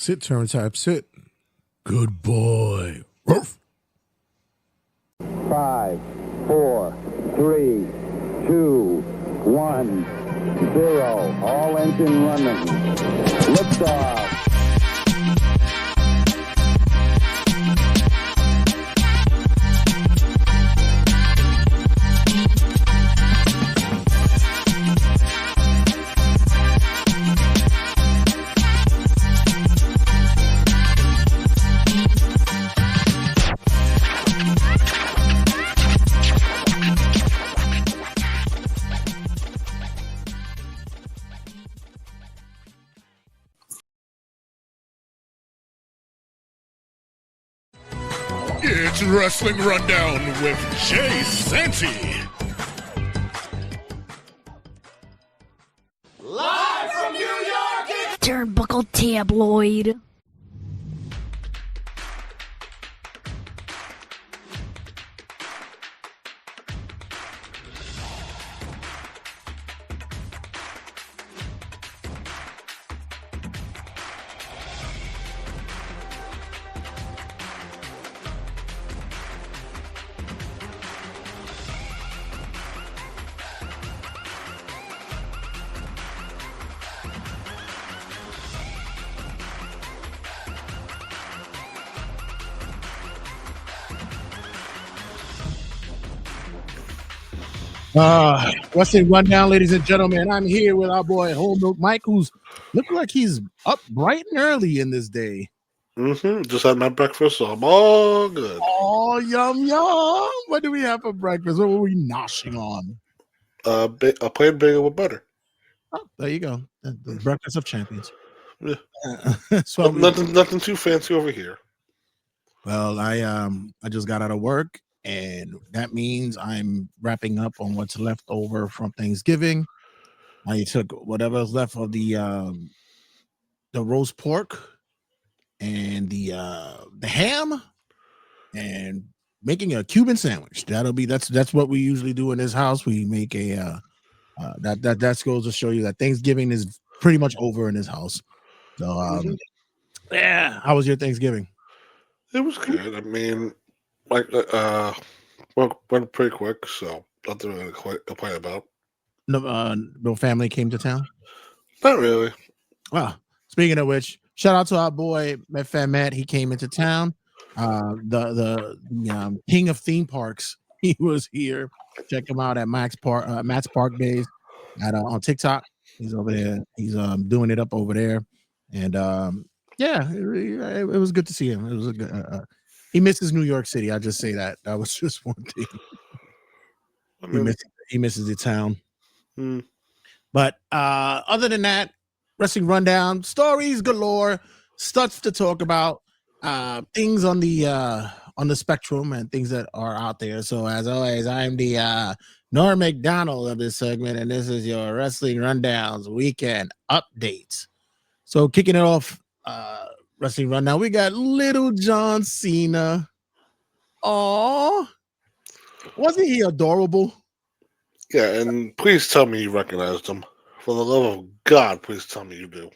Sit, turn type, sit. Good boy. Ruff. 5, 4, 3, 2, 1, 0. All engine running. Liftoff. It's Wrestling Rundown with Jay Santy. Live from New York, it's Turnbuckle Tabloid. Wrestling Rundown, ladies and gentlemen. I'm here with our boy Whole Milk Mike, who's looking like he's up bright and early in this day. Just had my breakfast, so I'm all good. Oh, yum, yum. What do we have for breakfast? What were we noshing on? A plain bagel with butter. Oh, there you go. The breakfast of champions. Yeah. So nothing too fancy over here. Well, I just got out of work, and that means I'm wrapping up on what's left over from Thanksgiving. I took whatever's left of the roast pork and the ham, and making a Cuban sandwich. That's what we usually do in this house. We make a that goes to show you that Thanksgiving is pretty much over in this house. So yeah, how was your Thanksgiving? It was good. I mean, went pretty quick, so nothing really complain about. No family came to town? Not really. Well, speaking of which, shout out to our boy Matt. He came into town. The king of theme parks. He was here. Check him out at Matt's Park Days on TikTok. He's over there. He's doing it up over there, and yeah, it was good to see him. It was a good. He misses New York City. I just say that. That was just one thing. He misses the town. But other than that, Wrestling Rundown, stories galore, stuff to talk about, things on the spectrum and things that are out there. So as always, I'm the Norm McDonald of this segment, and this is your Wrestling Rundowns weekend updates. So kicking it off, Wrestling Rundown, we got little John Cena. Aw, wasn't he adorable? Yeah, and please tell me you recognized him. For the love of God, please tell me you do.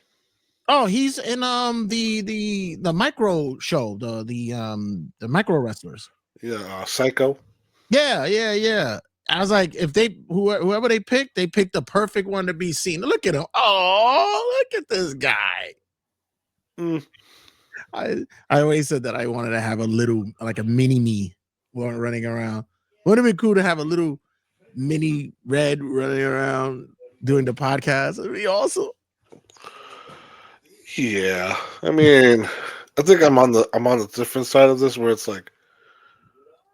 Oh, he's in the micro show, the micro wrestlers. Yeah, Psycho. Yeah. I was like, if whoever they picked the perfect one to be seen. Look at him. Oh, look at this guy. I always said that I wanted to have a little, like a mini me running around. Wouldn't it be cool to have a little mini Red running around doing the podcast? It'd be awesome. Yeah, I mean, I think I'm on the different side of this, where it's like,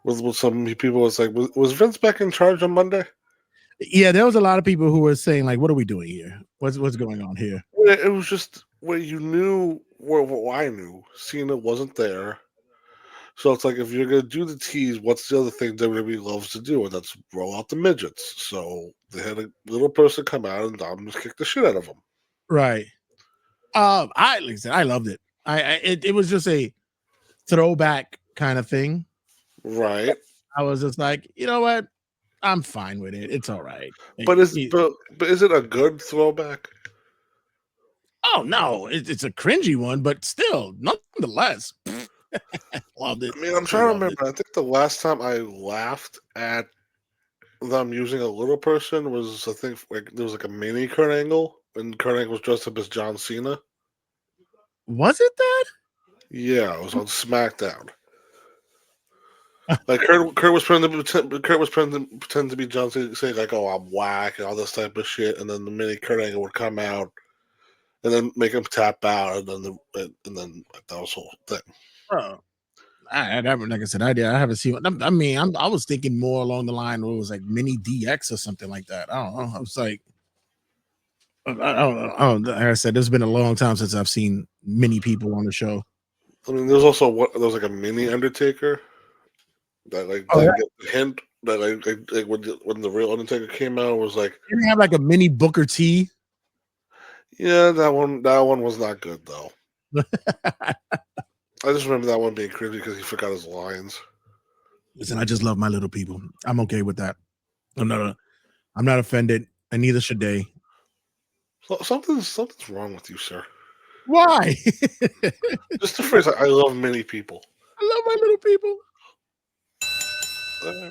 with some people, it's like, was Vince back in charge on Monday? Yeah, there was a lot of people who were saying, like, what are we doing here? What's going on here? It was just where you knew, what I knew, Cena wasn't there. So it's like, if you're going to do the tease, what's the other thing WWE loves to do? And that's roll out the midgets. So they had a little person come out and Dom just kicked the shit out of him. Right. I loved it. It was just a throwback kind of thing. Right. I was just like, you know what? I'm fine with it. It's all right. But is it a good throwback? Oh no, it's a cringy one, but still, nonetheless, loved it. I mean, I'm I trying to loved it. remember. I think the last time I laughed at them using a little person was, I think, like there was like a mini Kurt Angle, and Kurt Angle was dressed up as John Cena. Was it that? Yeah, it was on SmackDown. Like Kurt was pretend to be John Cena, saying like, "Oh, I'm whack" and all this type of shit, and then the mini Kurt Angle would come out and then make him tap out, and then like, that was the whole thing. Oh, like I said, I haven't seen. I mean, I was thinking more along the line where it was like mini DX or something like that. I don't know. I was like, I don't know. Like I said, it's been a long time since I've seen many people on the show. I mean, there's also there was like a mini Undertaker that like Oh, yeah. didn't get the hint that like when the real Undertaker came out, it was like, Didn't they have like a mini Booker T. yeah, that one was not good though. I just remember that one being cringy because he forgot his lines. Listen, I just love my little people. I'm okay with that. I'm not offended, and neither should they. So, something's wrong with you, sir. Why? Just the phrase, I love many people. I love my little people. Uh,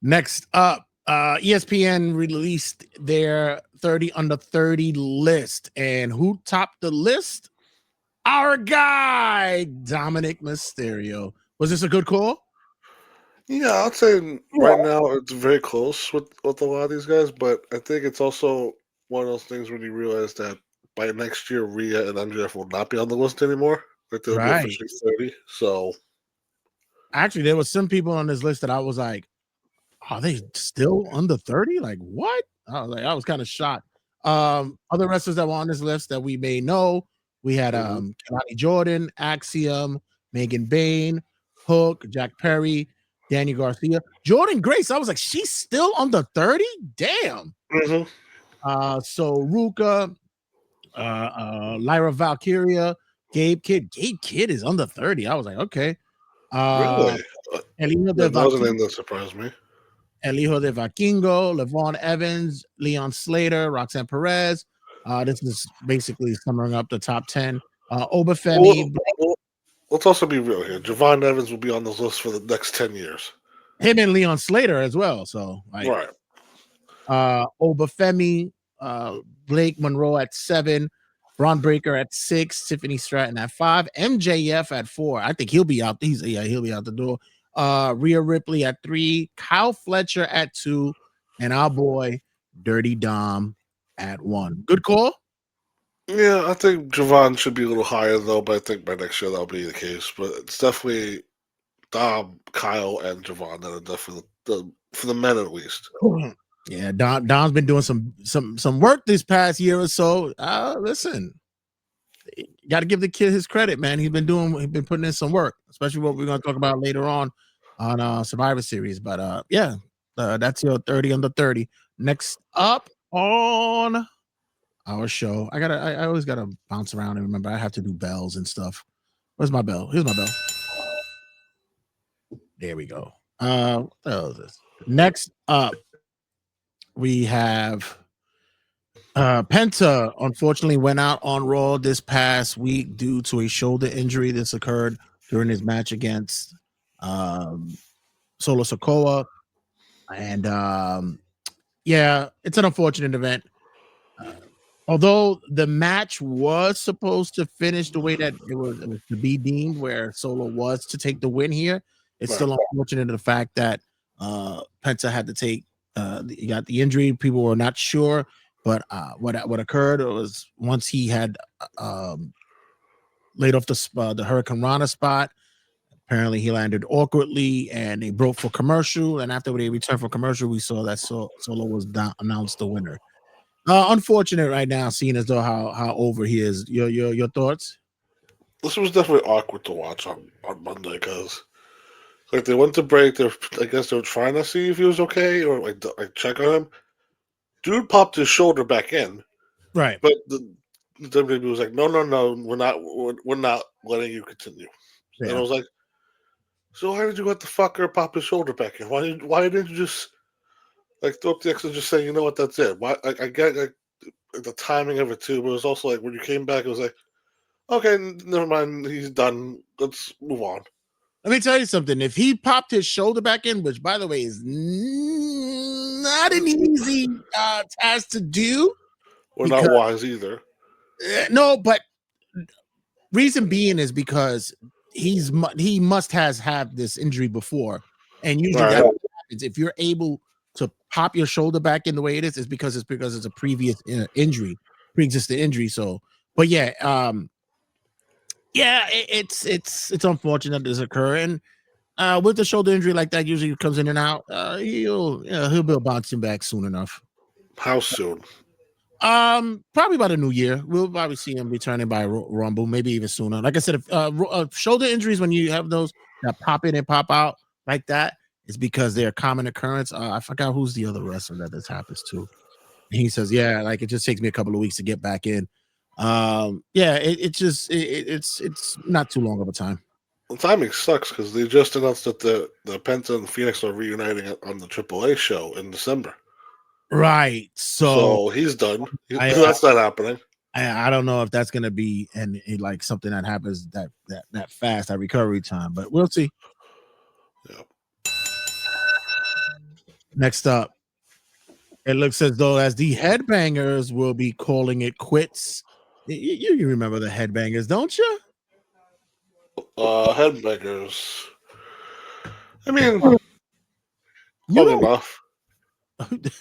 Next up, ESPN released their 30 under 30 list. And who topped the list? Our guy, Dominic Mysterio. Was this a good call? Yeah, I'd say right now it's very close with a lot of these guys, but I think it's also one of those things when you realize that by next year, Rhea and MJF will not be on the list anymore. Like they'll be Right. officially 30. So Actually, there was some people on this list that I was like, are they still under 30? Like, what? I was kind of shocked. Other wrestlers that were on this list that we may know, we had Kelani Jordan, Axiom, Megan Bain, Hook, Jack Perry, Danny Garcia, Jordan Grace. I was like, she's still under 30? Damn. So Ruka, Lyra Valkyria, Gabe Kidd. Gabe Kidd is under 30. I was like, okay. really, that was a name that surprised me. El Hijo de Vaquingo, Levon Evans, Leon Slater, Roxanne Perez. This is basically summing up the top 10. Obafemi, Let's also be real here. Javon Evans will be on this list for the next 10 years. him and Leon Slater as well. So, like, Right. Obafemi, Blake Monroe at 7, Braun Breaker at 6, Tiffany Stratton at 5, MJF at 4. I think he'll be out. He'll be out the door. Rhea Ripley at 3, Kyle Fletcher at 2, and our boy Dirty Dom at 1. Good call. Yeah, I think Javon should be a little higher though, but I think by next year that'll be the case. But it's definitely Dom, Kyle, and Javon that are definitely for the men at least. Yeah, Dom's been doing some work this past year or so. Listen, you got to give the kid his credit, man. He's been putting in some work, especially what we're going to talk about later on Survivor Series. But that's your 30 under 30. Next up on our show, I always gotta bounce around and remember I have to do bells and stuff. Where's my bell? Here's my bell. There we go. What the hell is this? Next up, we have Penta unfortunately went out on Raw this past week due to a shoulder injury. This occurred during his match against Solo Sikoa. And yeah, it's an unfortunate event. Although the match was supposed to finish the way that it was to be deemed, where Solo was to take the win here, it's still unfortunate the fact that Penta had to take he got the injury. People were not sure, but what occurred was once he had laid off the Hurricane Rana spot, apparently he landed awkwardly and they broke for commercial. And after they returned for commercial, we saw that Solo was announced the winner. Unfortunate right now, seeing as though how over he is. Your thoughts? This was definitely awkward to watch on Monday because like they went to break. I guess they were trying to see if he was okay or like check on him. Dude popped his shoulder back in, right? But the WWE was like, no, we're not letting you continue. Yeah. And I was like, so why did you let the fucker pop his shoulder back in? Why didn't you just like throw up the X and just say, you know what, that's it? Why? I get like the timing of it too. But it was also like when you came back, it was like, okay, never mind, he's done. Let's move on. Let me tell you something. If he popped his shoulder back in, which by the way is not an easy task to do, We're not wise either. No, but reason being is because he must have this injury before, and usually that happens if you're able to pop your shoulder back in the way it is because it's a previous injury, pre-existing injury. So, but yeah, it's unfortunate this occur, and with the shoulder injury like that, usually comes in and out. He'll be bouncing back soon enough. How soon? Probably by the new year. We'll probably see him returning by Rumble, maybe even sooner. Like I said, if shoulder injuries, when you have those that pop in and pop out like that, it's because they're a common occurrence. I forgot who's the other wrestler that this happens to. And he says, yeah, like it just takes me a couple of weeks to get back in. It's not too long of a time. The timing sucks because they just announced that the Penta and Phoenix are reuniting on the AAA show in December. Right. So he's done. That's not happening. I don't know if that's gonna be like something that happens that fast, that recovery time, but we'll see. Yeah. Next up, it looks as though as the Headbangers will be calling it quits. You remember the Headbangers, don't you? Headbangers. I mean, probably enough. The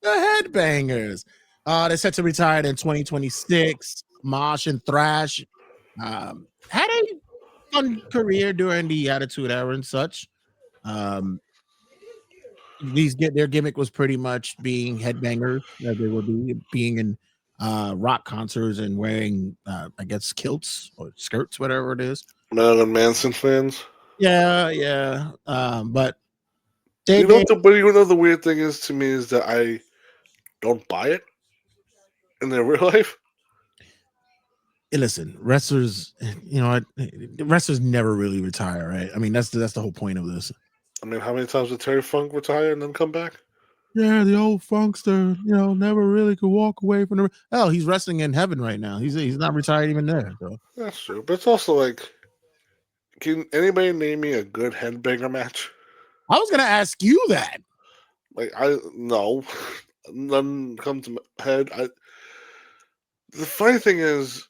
Headbangers. They're set to retire in 2026. Mosh and Thrash had a fun career during the Attitude Era and such. Their gimmick was pretty much being headbangers, as they would be being in rock concerts and wearing I guess kilts or skirts, whatever it is. Marilyn Manson fans. Yeah. But you know the weird thing is to me is that I don't buy it in their real life. Listen, wrestlers, wrestlers never really retire, right? I mean, that's the whole point of this. I mean, how many times did Terry Funk retire and then come back? Yeah, the old funkster, never really could walk away from the. Oh, he's wrestling in heaven right now. He's not retired even there. So. That's true, but it's also like, can anybody name me a good headbanger match? I was gonna ask you that. Like none come to my head. The funny thing is,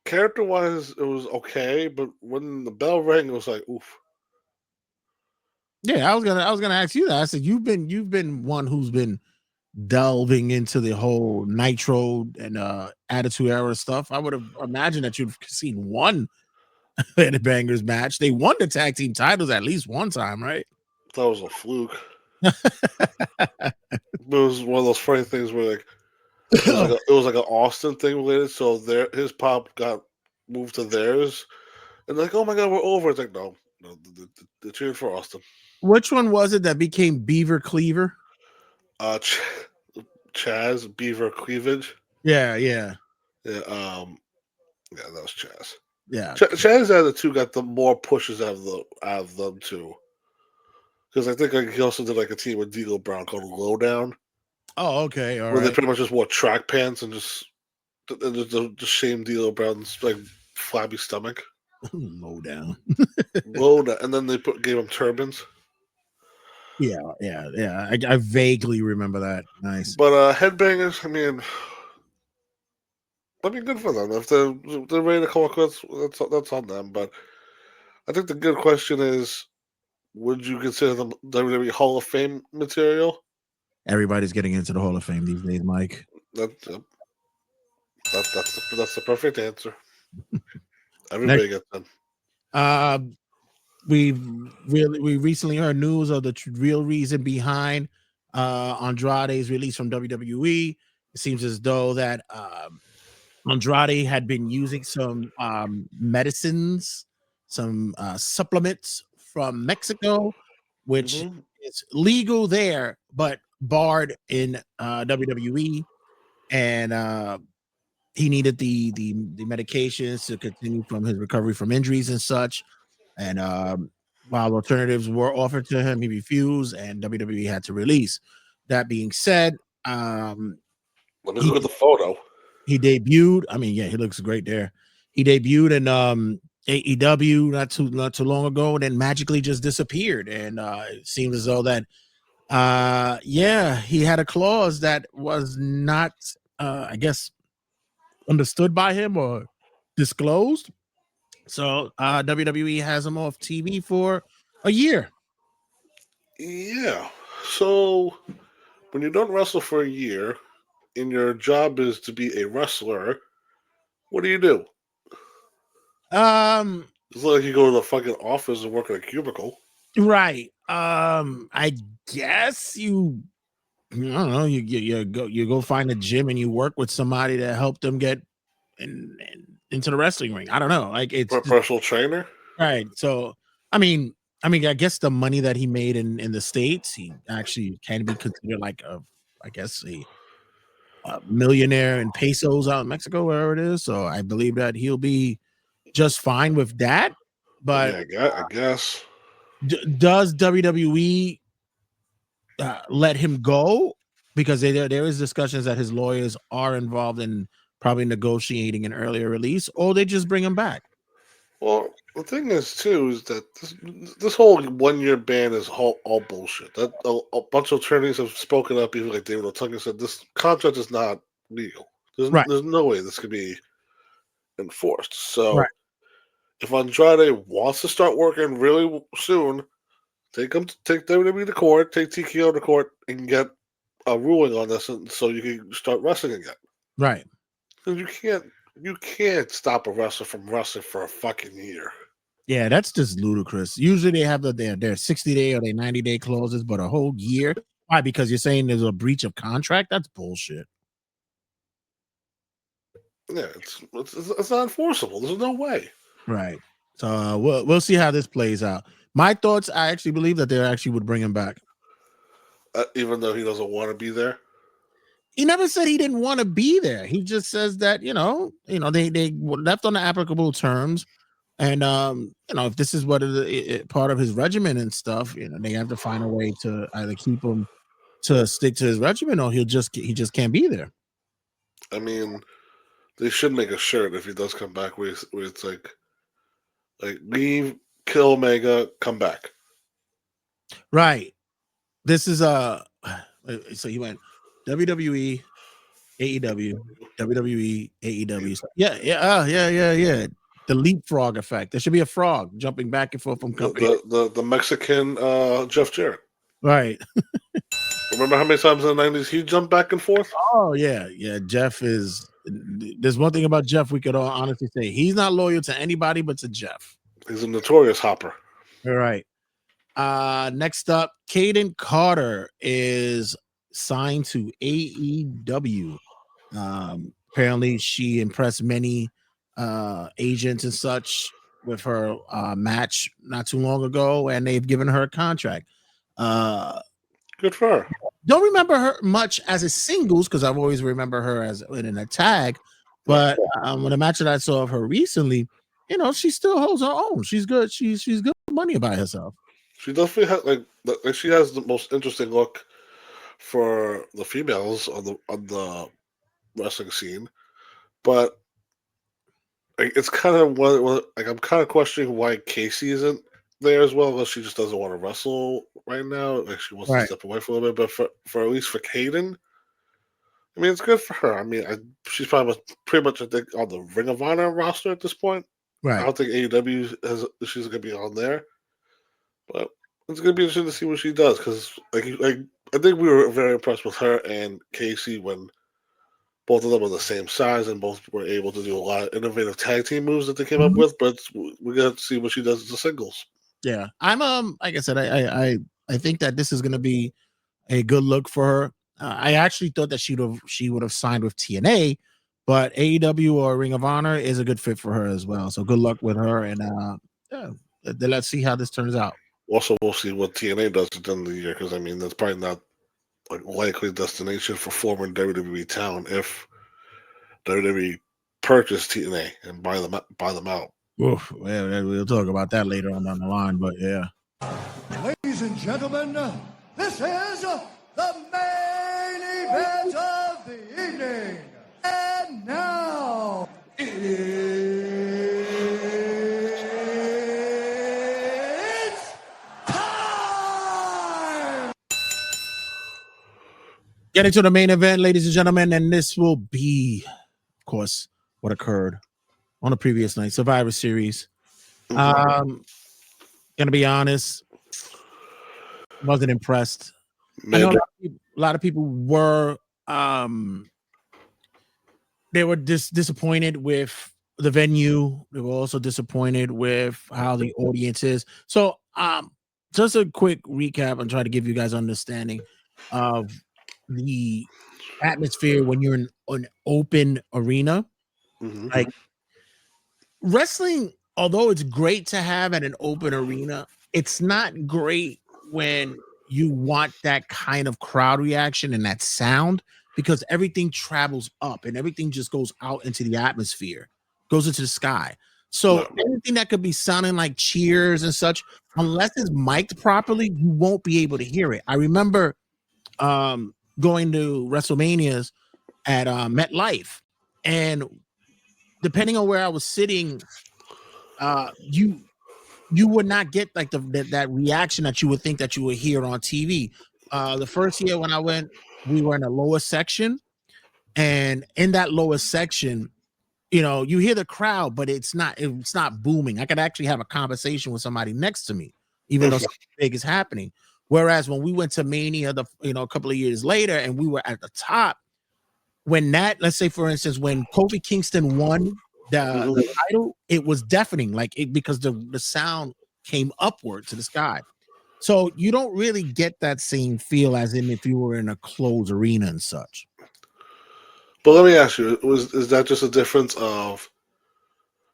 character-wise, it was okay, but when the bell rang, it was like, oof. Yeah, I was gonna ask you that. I said you've been one who's been delving into the whole Nitro and Attitude Era stuff. I would have imagined that you've seen one Headbangers match. They won the tag team titles at least one time, right? That was a fluke. It was one of those funny things where like it was like an Austin thing related. So his pop got moved to theirs, and like, oh my god, we're over. It's like no, they're cheering for Austin. Which one was it that became Beaver Cleaver? Chaz Beaver Cleavage. Yeah. Yeah, that was Chaz. Yeah, Chaz out of the two got the more pushes out of them too. Because I think he also did like a team with D'Lo Brown called Lowdown. Oh, okay, all where right. They pretty much just wore track pants and just shame D'Lo Brown's like flabby stomach. Lowdown, and then they gave him turbans. Yeah. I vaguely remember that. Nice. But Headbangers, I mean, good for them. If they're ready to come across, that's on them. But I think the good question is, would you consider them WWE Hall of Fame material? Everybody's getting into the Hall of Fame these days, Mike. That's the perfect answer. Everybody gets them. We recently heard news of the real reason behind Andrade's release from WWE. It seems as though that Andrade had been using some medicines, some supplements from Mexico, which is legal there, but barred in WWE. And he needed the medications to continue from his recovery from injuries and such. And while alternatives were offered to him, he refused, and WWE had to release. That being said, Let me look at the photo. He debuted. I mean, yeah, he looks great there. He debuted in AEW not too long ago, and then magically just disappeared. And it seems as though that he had a clause that was not I guess understood by him or disclosed. So WWE has him off TV for a year. Yeah. So when you don't wrestle for a year and your job is to be a wrestler, what do? It's like you go to the fucking office and work in a cubicle. Right. I guess I don't know, you go find a gym and you work with somebody to help them get into the wrestling ring. I don't know. Like it's personal trainer. Right. So I mean, I guess the money that he made in the States, he actually can be considered like a millionaire in pesos out in Mexico, wherever it is. So I believe that he'll be just fine with that. But yeah, I guess. Does WWE let him go? Because there is discussions that his lawyers are involved in probably negotiating an earlier release, or they just bring him back. Well, the thing is too is that this whole 1 year ban is all bullshit. That a bunch of attorneys have spoken up, even like David Otunga said, this contract is not legal. There's no way this could be enforced. So if Andrade wants to start working really soon, take WWE to court, take TKO to court, and get a ruling on this, and so you can start wrestling again. Right. Because you can't stop a wrestler from wrestling for a fucking year. Yeah, that's just ludicrous. Usually they have their 60-day or their 90-day clauses, but a whole year. Why? Because you're saying there's a breach of contract? That's bullshit. Yeah, it's not enforceable. There's no way. Right. So we'll see how this plays out. My thoughts, I actually believe that they actually would bring him back. Even though he doesn't want to be there? He never said he didn't want to be there. He just says that, they left on the applicable terms. And, if this is what part of his regimen and stuff, they have to find a way to either keep him to stick to his regimen, or he just can't be there. I mean, they should make a shirt if he does come back where it's like leave, kill Omega, come back. Right. This is so he went WWE, AEW, WWE, AEW. Yeah. The leapfrog effect. There should be a frog jumping back and forth from company. The Mexican Jeff Jarrett. Right. Remember how many times in the 90s he jumped back and forth? Oh, yeah. Jeff is... There's one thing about Jeff we could all honestly say. He's not loyal to anybody but to Jeff. He's a notorious hopper. All right. Next up, Kaden Carter is signed to AEW. Apparently, she impressed many agents and such with her match not too long ago, and they've given her a contract. Good for her. Don't remember her much as a singles because I've always remember her as in a tag, but when the match that I saw of her recently, she still holds her own. She's good. She's good money by herself. She definitely has she has the most interesting look for the females on the wrestling scene, but it's kind of I'm kind of questioning why Casey isn't there as well, unless she just doesn't want to wrestle right now. Like she wants to step away for a little bit, but for at least for Kaden, I mean, it's good for her. I mean, she's probably pretty much I think on the Ring of Honor roster at this point. Right. I don't think AEW she's going to be on there, but it's going to be interesting to see what she does because I think we were very impressed with her and Casey when both of them are the same size and both were able to do a lot of innovative tag team moves that they came up with. But we got to see what she does as a singles. Yeah, I'm like I said, I think that this is going to be a good look for her. I actually thought that she would have signed with TNA, but AEW or Ring of Honor is a good fit for her as well. So good luck with her, and let's see how this turns out. Also, we'll see what TNA does at the end of the year because I mean that's probably not like likely destination for former WWE talent if WWE purchase TNA and buy them out. Oof, well, we'll talk about that later on down the line, but yeah. Ladies and gentlemen, this is the main event of the evening. And now, it's time! Getting to the main event, ladies and gentlemen, and this will be, of course, what occurred on the previous night, Survivor Series. Gonna be honest, wasn't impressed. I know a lot of people were they were disappointed with the venue. They were also disappointed with how the audience is. So just a quick recap and try to give you guys understanding of the atmosphere when you're in an open arena. Like wrestling, although it's great to have at an open arena, it's not great when you want that kind of crowd reaction and that sound, because everything travels up and everything just goes out into the atmosphere, goes into the sky. So anything that could be sounding like cheers and such, unless it's mic'd properly, you won't be able to hear it. I remember going to WrestleManias at MetLife, and depending on where I was sitting, you would not get like that reaction that you would think that you would hear on TV. The first year when I went, we were in a lower section, and in that lower section, you hear the crowd, but it's not booming. I could actually have a conversation with somebody next to me, even though something big is happening. Whereas when we went to Mania, a couple of years later, and we were at the top, when let's say for instance, when Kofi Kingston won the title, it was deafening, because the sound came upward to the sky. So you don't really get that same feel as in if you were in a closed arena and such. But let me ask you: is that just a difference of,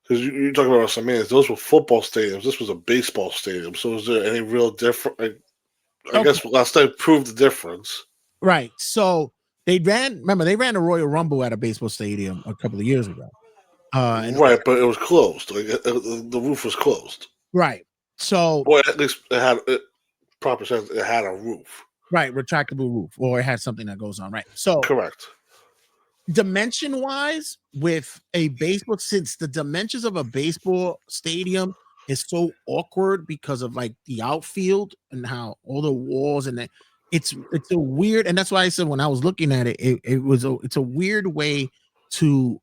because you're talking about WrestleMania? Those were football stadiums. This was a baseball stadium. So is there any real difference? I guess last time proved the difference. Right. So they ran the Royal Rumble at a baseball stadium a couple of years ago. Right, but it was closed. The roof was closed. Right. So, well, at least it had proper sense. It had a roof. Right, retractable roof, or it had something that goes on. Right. So correct. Dimension wise, with a baseball, since the dimensions of a baseball stadium is so awkward because of like the outfield and how all the walls and it's a weird, and that's why I said when I was looking at it, it's a weird way to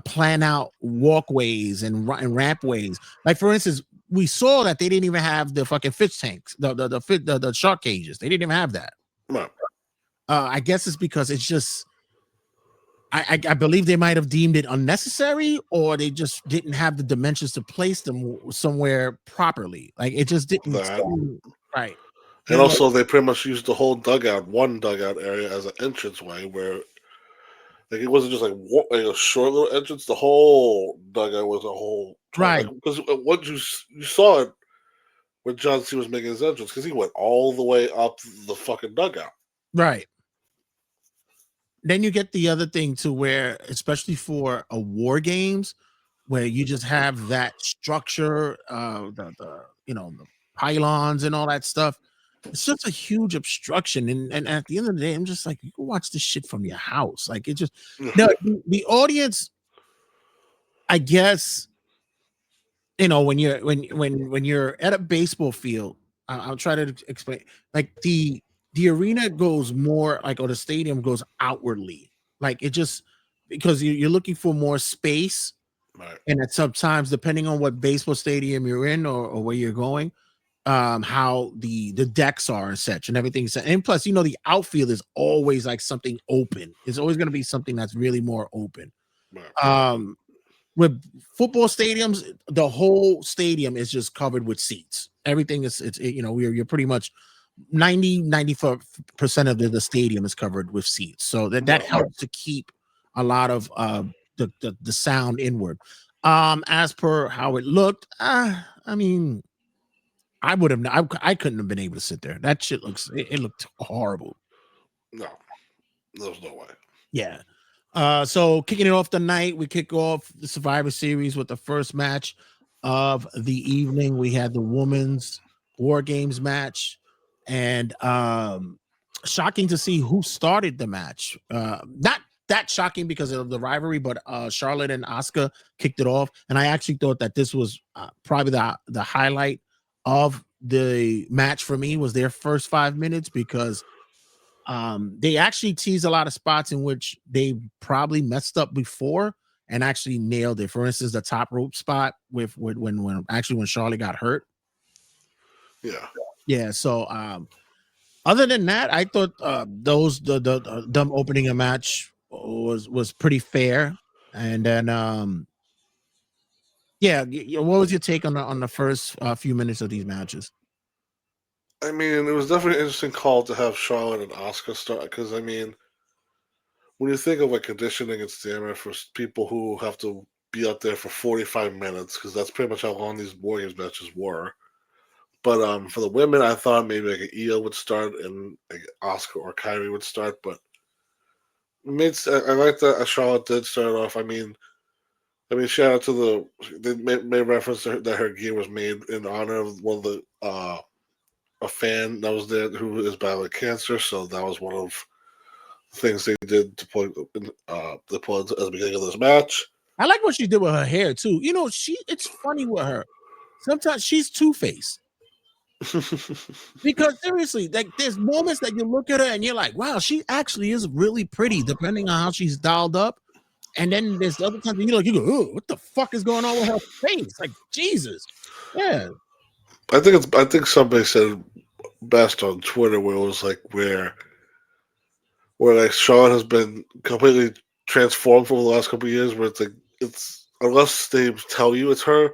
plan out walkways and rampways. Like for instance, we saw that they didn't even have the fucking fish tanks, the shark cages. They didn't even have that. No. I guess it's because it's just I believe they might have deemed it unnecessary, or they just didn't have the dimensions to place them somewhere properly. Like it just didn't right. And also, they pretty much used the whole one dugout area as an entranceway, where like it wasn't just like a short little entrance. The whole dugout was a whole right. Because what you saw it when John Cena was making his entrance, because he went all the way up the fucking dugout. Right. Then you get the other thing to where, especially for a war games, where you just have that structure, the pylons and all that stuff. It's just a huge obstruction, and at the end of the day, I'm just like, you can watch this shit from your house. Like it just the audience, I guess, when you're at a baseball field, I'll try to explain. Like the arena goes more like, or the stadium goes outwardly. Like it just, because you're looking for more space, right. And at sometimes, depending on what baseball stadium you're in or where you're going, how the decks are and such and everything. And plus, the outfield is always like something open. It's always going to be something that's really more open. Right. With football stadiums, the whole stadium is just covered with seats. Everything you're pretty much 94% of the stadium is covered with seats. So that helps to keep a lot of the sound inward. As per how it looked, I mean, I couldn't have been able to sit there. That shit it looked horrible. No, there's no way. Yeah. So kicking it off the night, we kick off the Survivor Series with the first match of the evening. We had the women's War Games match, and shocking to see who started the match. Not that shocking because of the rivalry, but Charlotte and Asuka kicked it off, and I actually thought that this was probably the highlight of the match for me was their first 5 minutes because they actually teased a lot of spots in which they probably messed up before and actually nailed it. For instance, the top rope spot with when Charlotte got hurt. Yeah. Yeah. So other than that, I thought them opening a match was pretty fair. And then what was your take on the first few minutes of these matches? I mean, it was definitely an interesting call to have Charlotte and Asuka start because I mean, when you think of like conditioning and stamina for people who have to be out there for 45 minutes, because that's pretty much how long these War Games matches were. But for the women, I thought maybe like an Io would start and like Asuka or Kyrie would start. But I like that Charlotte did start off. I mean, shout out to they made reference to that her gear was made in honor of one of the a fan that was there who is battling cancer. So that was one of the things they did to put at the beginning of this match. I like what she did with her hair too. You know, it's funny with her. Sometimes she's two-faced. Because seriously, like there's moments that you look at her and you're like, wow, she actually is really pretty, depending on how she's dialed up. And then there's other times you go, oh, what the fuck is going on with her face? Like Jesus. Yeah. I think somebody said best on Twitter where it was like where like Sean has been completely transformed for the last couple of years where it's unless they tell you it's her,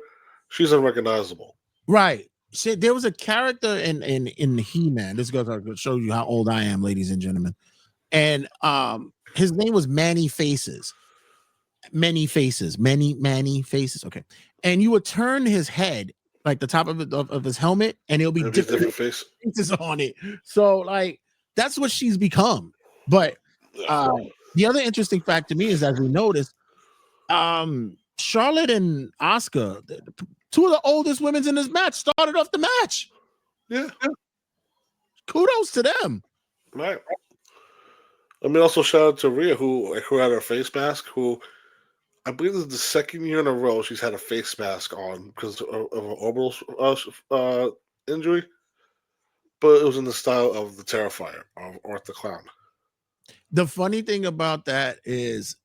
she's unrecognizable. Right. See, there was a character in He-Man. This goes to show you how old I am, ladies and gentlemen. And his name was Manny Faces. Many faces. Okay. And you would turn his head, like the top of his helmet, and it'll be different face faces on it. So like that's what she's become. But the other interesting fact to me is, as we noticed, Charlotte and Asuka, two of the oldest women in this match, started off the match. Yeah. Kudos to them. Right. I mean, also shout out to Rhea, who had her face mask, who I believe this is the second year in a row she's had a face mask on because of an orbital injury. But it was in the style of the Terrifier, or the Clown. The funny thing about that is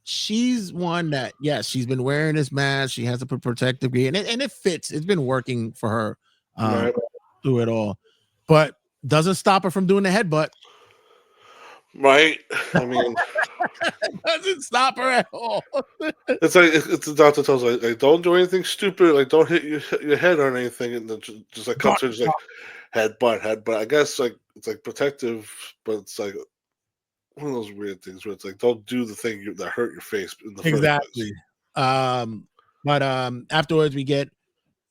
she's one that, yes, she's been wearing this mask. She has a protective gear, and it fits. It's been working for her Right. through it all, but doesn't stop her from doing the headbutt. Right. I mean, doesn't stop her at all. It's like it's the doctor tells her, like don't do anything stupid, like don't hit your head on anything, and then just like cuts her, just like headbutt. I guess like it's like protective, but it's like one of those weird things where it's like don't do the thing that hurt your face in the first place. But afterwards we get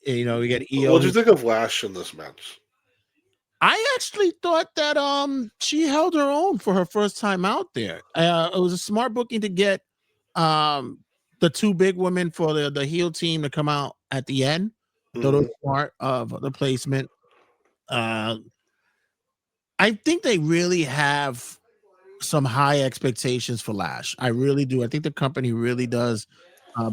Io. What do you think of Lash in this match? I actually thought that she held her own for her first time out there. It was a smart booking to get the two big women for the heel team to come out at the end. Thought it was smart of the placement. I think they really have some high expectations for Lash. I really do. I think the company really does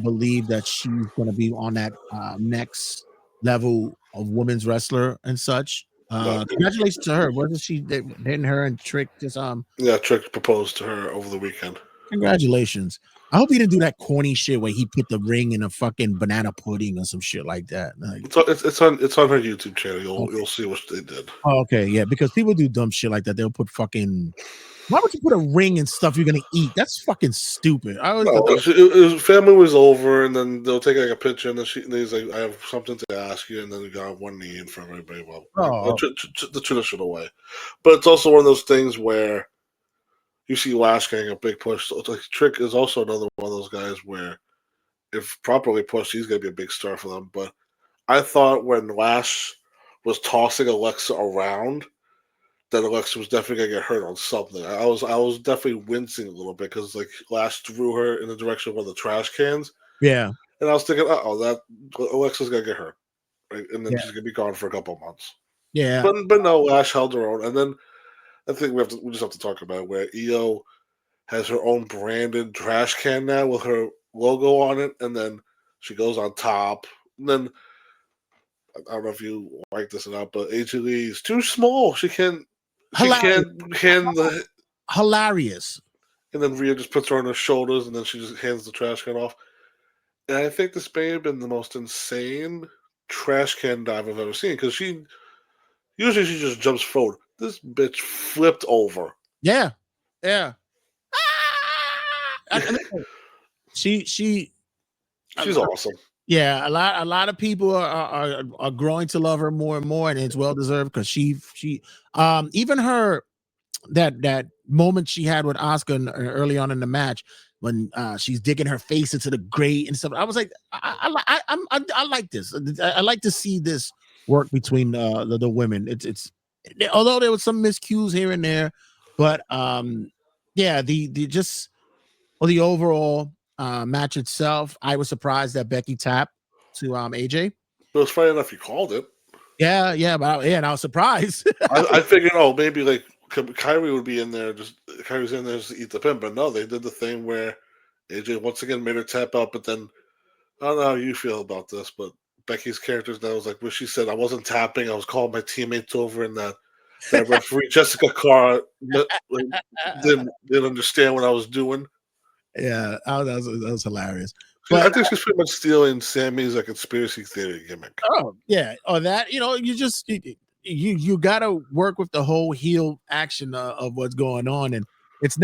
believe that she's going to be on that next level of women's wrestler and such. Congratulations to her. Wasn't she? Didn't her and Trick just Yeah, Trick proposed to her over the weekend. Congratulations. I hope he didn't do that corny shit where he put the ring in a fucking banana pudding or some shit like that. Like, it's on her YouTube channel. You'll see what they did. Oh, okay, yeah, because people do dumb shit like that. They'll put fucking. Why would you put a ring in stuff you're gonna eat? That's fucking stupid. Family was over, and then they'll take like a picture, and then he's like, "I have something to ask you," and then we got one knee in front of everybody. Well, the traditional way, but it's also one of those things where you see Lash getting a big push. So like Trick is also another one of those guys where, if properly pushed, he's gonna be a big star for them. But I thought when Lash was tossing Alexa around, that Alexa was definitely gonna get hurt on something. I was definitely wincing a little bit because like Lash threw her in the direction of one of the trash cans. Yeah, and I was thinking, that Alexa's gonna get hurt, right? And then she's gonna be gone for a couple months. Yeah, but no, Lash held her own, and then I think we just have to talk about it, where Io has her own branded trash can now with her logo on it, and then she goes on top. And then I don't know if you like this or not, but AJ Lee is too small. She can't. She Hilarious. can't hand the. Hilarious. And then Rhea just puts her on her shoulders, and then she just hands the trash can off. And I think this may have been the most insane trash can dive I've ever seen, because she just jumps forward. This bitch flipped over. Yeah. Yeah. She She's awesome. yeah, a lot of people are growing to love her more and more, and it's well deserved, because she even her that moment she had with Oscar early on in the match, when she's digging her face into the grate and stuff. I was like, I like this. I like to see this work between the women. It's although there was some miscues here and there, but yeah, the just the overall match itself, I was surprised that Becky tapped to AJ. But it's funny enough you called it. Yeah, and I was surprised. I figured, maybe like Kyrie would be in there, Kyrie's in there just to eat the pin, but no, they did the thing where AJ once again made her tap out. But then I don't know how you feel about this, but Becky's characters now was like where she said, "I wasn't tapping, I was calling my teammates over," and that referee Jessica Carr didn't understand what I was doing. Yeah, that was hilarious. I think she's pretty much stealing Sammy's conspiracy theory gimmick. Oh yeah, or that you got to work with the whole heel action of what's going on, and it's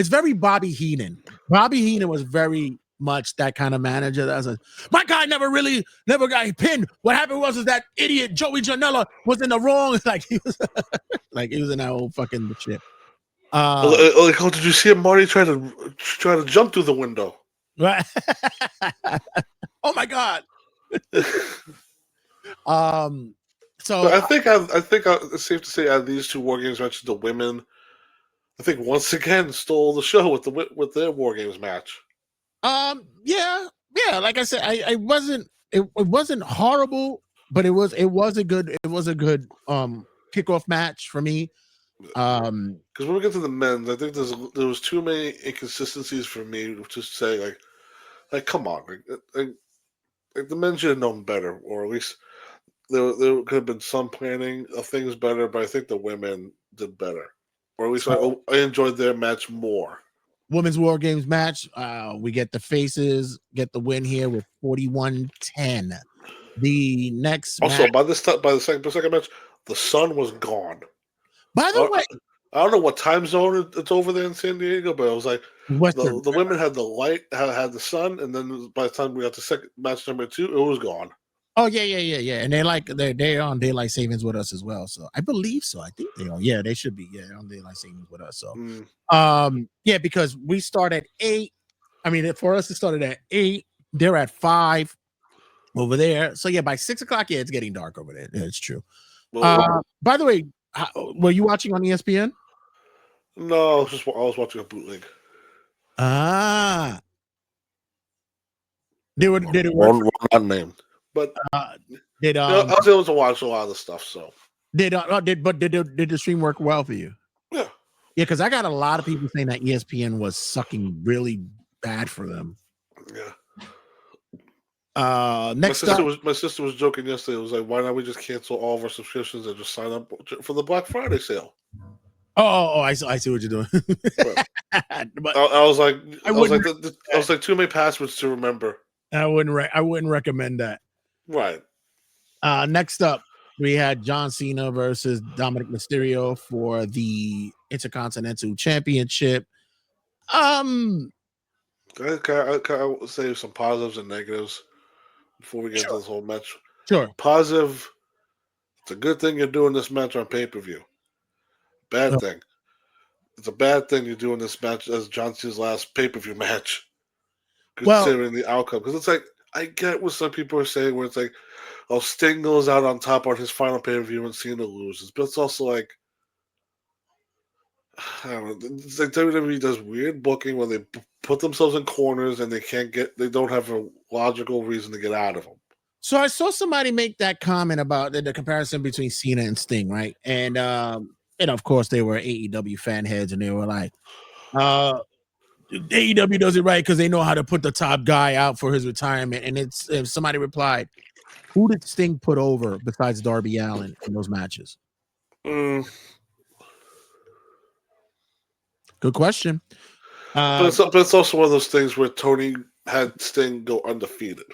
very Bobby Heenan. Bobby Heenan was very much that kind of manager. That's my guy never got pinned. What happened was that idiot Joey Janela was in the wrong. Like he was in that whole fucking shit. Did you see Marty try to jump through the window? Right. Oh my god. So but I think it's safe to say out of these two war games matches, the women, I think once again stole the show with their war games match. Yeah. Like I said, it wasn't horrible, but it was a good kickoff match for me. Because when we get to the men's, I think there was too many inconsistencies for me to say like come on, like the men should have known better, or at least there could have been some planning of things better. But I think the women did better, or at least I enjoyed their match more. Women's War Games match. We get the faces get the win here with 41-10. The next also match, by the second match, the sun was gone. By the way, I don't know what time zone it's over there in San Diego, but it was like the women had the light, had the sun, and then by the time we got to second match number 2, it was gone. Oh yeah, and they're on daylight savings with us as well. So I believe so. I think they are. Yeah, they should be. Yeah, on daylight savings with us. So yeah, because we start at 8. I mean, for us it started at 8. They're at 5 over there. So yeah, by 6 o'clock, yeah, it's getting dark over there. Yeah, it's true. By the way, were you watching on ESPN? No, I was watching a bootleg. Did it work? Not named, but I was able to watch a lot of the stuff. So did the stream work well for you? Yeah, because I got a lot of people saying that ESPN was sucking really bad for them. Yeah. My sister was joking yesterday. It was like, why not we just cancel all of our subscriptions and just sign up for the Black Friday sale? Oh, I see what you're doing. But I was like, too many passwords to remember. I wouldn't recommend that. Right. Next up, we had John Cena versus Dominic Mysterio for the Intercontinental Championship. Can I say some positives and negatives before we get into this whole match? Sure. Positive, it's a good thing you're doing this match on pay-per-view. Bad thing. It's a bad thing you're doing this match as John Cena's last pay-per-view match, considering the outcome. Because it's like, I get what some people are saying, where it's like, oh, Sting goes out on top on his final pay-per-view and Cena loses. But it's also like, I don't know. It's like WWE does weird booking where they put themselves in corners and they don't have a logical reason to get out of them. So I saw somebody make that comment about the comparison between Cena and Sting, right? And and of course they were AEW fan heads, and they were like, AEW does it right because they know how to put the top guy out for his retirement. And if somebody replied, who did Sting put over besides Darby Allin in those matches? Good question. But it's also one of those things where Tony had Sting go undefeated.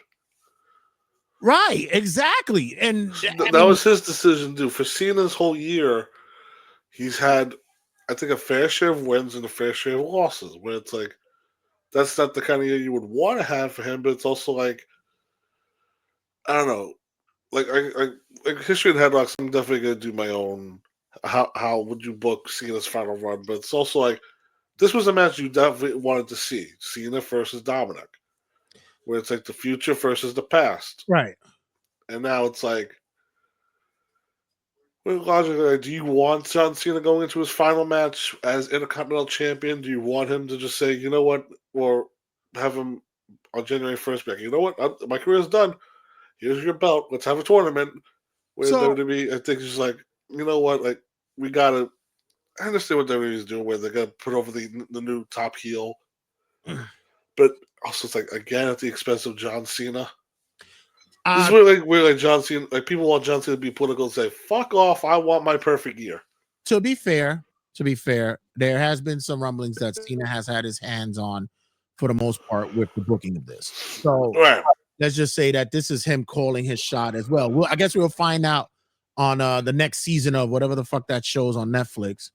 Right, exactly. And that was his decision to do. For Cena's whole year, he's had, I think, a fair share of wins and a fair share of losses, where it's like, that's not the kind of year you would want to have for him, but it's also like, I don't know. Like, like History and Headlocks, I'm definitely going to do my own, how would you book Cena's final run, but it's also like, this was a match you definitely wanted to see. Cena versus Dominic. Where it's like the future versus the past. Right. And now it's like, logically, do you want John Cena going into his final match as Intercontinental Champion? Do you want him to just say, you know what, or have him on January 1st be like, you know what, my career's done. Here's your belt. Let's have a tournament. Where WWE, I think, is just like, you know what, like, we got to, I understand what WWE is doing, where they're going to put over the new top heel. But also, it's like, again, at the expense of John Cena. This is where John Cena, like, people want John Cena to be political and say, "Fuck off! I want my perfect year." To be fair, there has been some rumblings that Cena has had his hands on, for the most part, with the booking of this. So let's just say that this is him calling his shot as well. I guess we'll find out on the next season of whatever the fuck that show's on Netflix.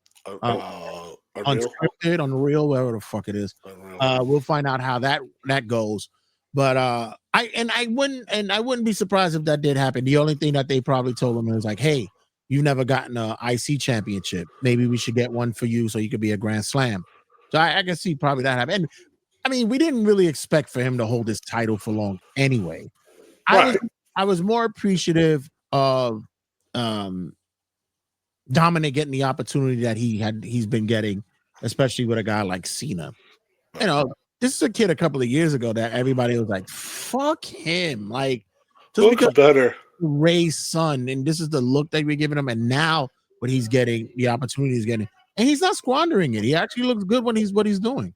Unscripted, Unreal, whatever the fuck it is. We'll find out how that goes. But I wouldn't be surprised if that did happen. The only thing that they probably told him is like, hey, you've never gotten a IC championship. Maybe we should get one for you so you could be a Grand Slam. So I can see probably that happen. And I mean, we didn't really expect for him to hold this title for long anyway. I was more appreciative of Dominic getting the opportunity that he's been getting, especially with a guy like Cena. You know, this is a kid a couple of years ago that everybody was like, fuck him. Like, just looks because better. Ray's son, and this is the look that we're giving him, and now what he's getting, the opportunity he's getting, and he's not squandering it. He actually looks good when what he's doing.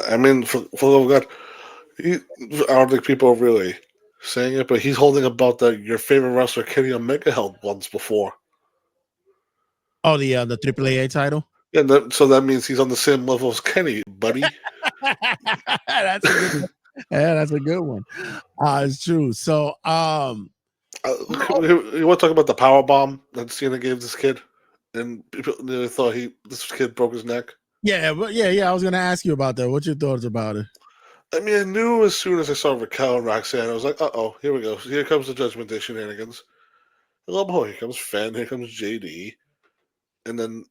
I mean, for the love of God, I don't think people are really saying it, but he's holding a belt that your favorite wrestler Kenny Omega held once before. Oh, the AAA title. Yeah, so that means he's on the same level as Kenny, buddy. That's a good one. Yeah, that's a good one. It's true. So, you want to talk about the power bomb that Cena gave this kid, and people really thought this kid broke his neck. Yeah, but yeah. I was gonna ask you about that. What's your thoughts about it? I mean, I knew as soon as I saw Raquel and Roxanne, I was like, "Uh-oh, here we go. Here comes the Judgment Day shenanigans." Oh, here comes Finn, here comes JD, and then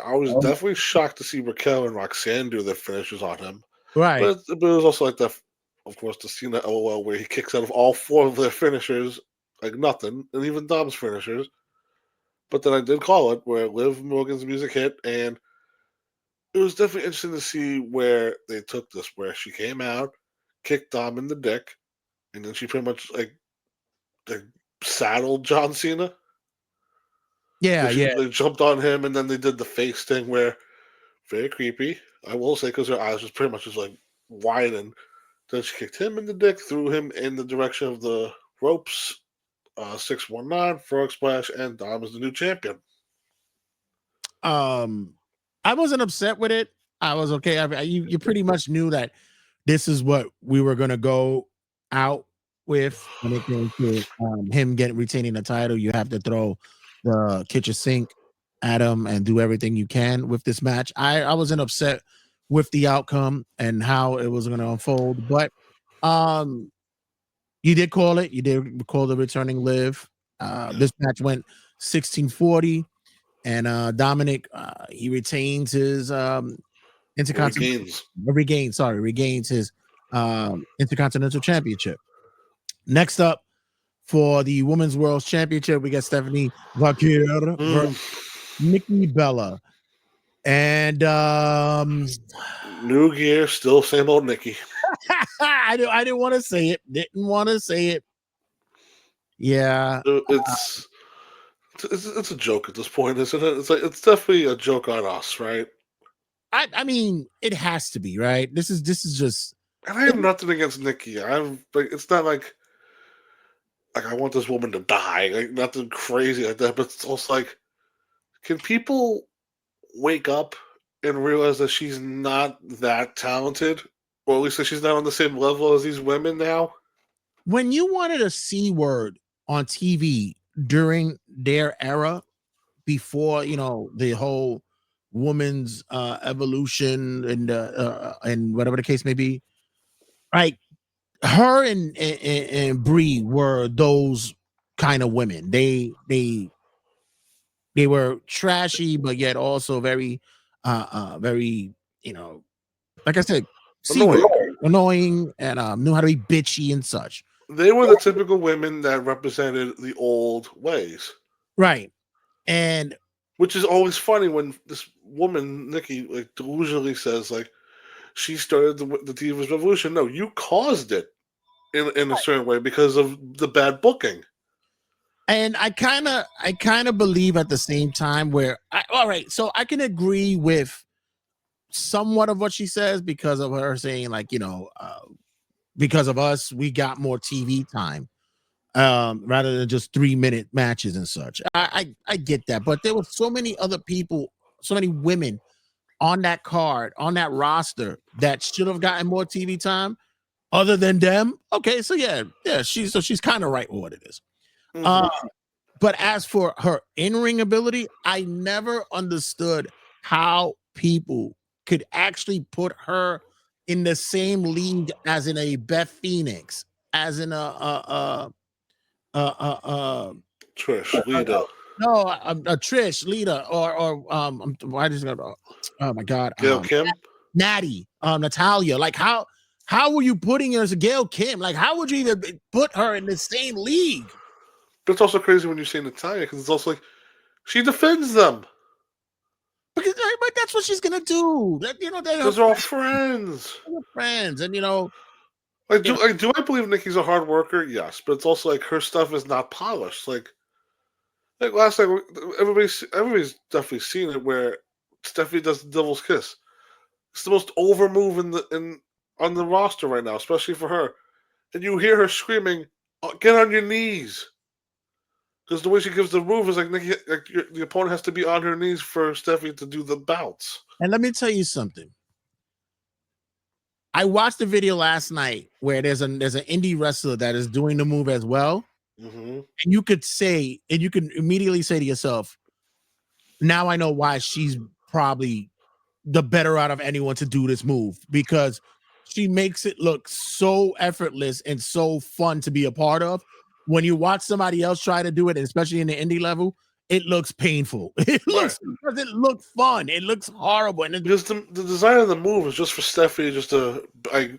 I was definitely shocked to see Raquel and Roxanne do their finishes on him. Right, but it was also like that, of course, the Cena LOL where he kicks out of all four of their finishers like nothing, and even Dom's finishers. But then I did call it where Liv Morgan's music hit, and it was definitely interesting to see where they took this, where she came out, kicked Dom in the dick, and then she pretty much like saddled John Cena. Yeah, They jumped on him, and then they did the face thing where, very creepy, I will say, because her eyes was pretty much just like wide, and then she kicked him in the dick, threw him in the direction of the ropes, 619, frog splash, and Dom is the new champion. I wasn't upset with it. I was okay. You pretty much knew that this is what we were gonna go out with when it came to him retaining the title. You have to throw the kitchen sink at him and do everything you can with this match. I wasn't upset with the outcome and how it was going to unfold, but you did call it. You did call the returning Liv. This match went 1640, and Dominic he retains his intercontinental regains his intercontinental championship. Next up, for the Women's World Championship, we got Stephanie Vaquer versus Nikki Bella. And new gear, still same old Nikki. I didn't want to say it. Didn't want to say it. Yeah. It's it's a joke at this point, isn't it? It's definitely a joke on us, right? I mean, it has to be, right? This is just. And I have nothing against Nikki. It's not like I want this woman to die, like nothing crazy like that. But it's also like, can people wake up and realize that she's not that talented, or at least that she's not on the same level as these women now? When you wanted a C word on TV during their era, before the whole woman's evolution and whatever the case may be, like her and Bree were those kind of women. They were trashy, but yet also very very, like I said, Annoying. annoying, and knew how to be bitchy and such. They were the typical women that represented the old ways. Right. And which is always funny when this woman, Nikki, like delusionally says, like, she started the Divas Revolution. No, you caused it in a certain way because of the bad booking. And I kind of believe at the same time all right, so I can agree with somewhat of what she says, because of her saying, like, because of us, we got more TV time, rather than just 3-minute matches and such. I get that, but there were so many other people, so many women on that card, on that roster, that should have gotten more TV time other than them. Okay, so yeah, she's kind of right with what it is. Mm-hmm. But as for her in-ring ability, I never understood how people could actually put her in the same league as in a Beth Phoenix, as in Trish, Lita, a Trish, Lita, or why does it? Oh my God, Gail Kim, Natty, Natalia. Like, how were you putting her as a Gail Kim? Like, how would you even put her in the same league? but it's also crazy when you say Natalia because it's also like she defends them Because but that's what she's gonna do. They're because they're all friends. friends, and Do I believe Nikki's a hard worker? Yes, but it's also like her stuff is not polished. Like last night, everybody's definitely seen it where Stephanie does the Devil's Kiss. It's the most over move on the roster right now, especially for her. And you hear her screaming, "Get on your knees!" Because the way she gives the move is like Nikki, the opponent has to be on her knees for Stephanie to do the bounce. And let me tell you something. I watched the video last night where there's an indie wrestler that is doing the move as well, Mm-hmm. and you can immediately say to yourself, "Now I know why she's probably the better out of anyone to do this move, because she makes it look so effortless and so fun to be a part of. When you watch somebody else try to do it, especially in the indie level, it looks painful. It doesn't look fun. It looks horrible. And because the design of the move is just for Stephanie just to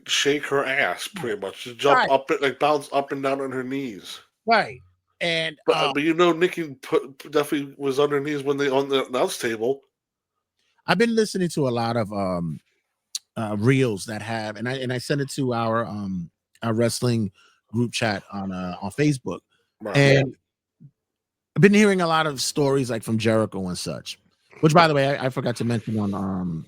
shake her ass, pretty much, to jump up, bounce up and down on her knees. Right. And but Nikki definitely was on her knees when they on the announce table. I've been listening to a lot of reels that have, and I sent it to our wrestling group chat on Facebook, right. And I've been hearing a lot of stories like from Jericho and such. Which, by the way, I forgot to mention on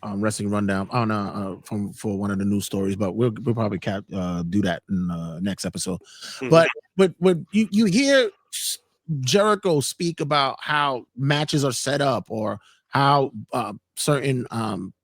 Wrestling Rundown for one of the news stories, but we'll probably do that in the next episode. Mm-hmm. But you hear Jericho speak about how matches are set up, or how certain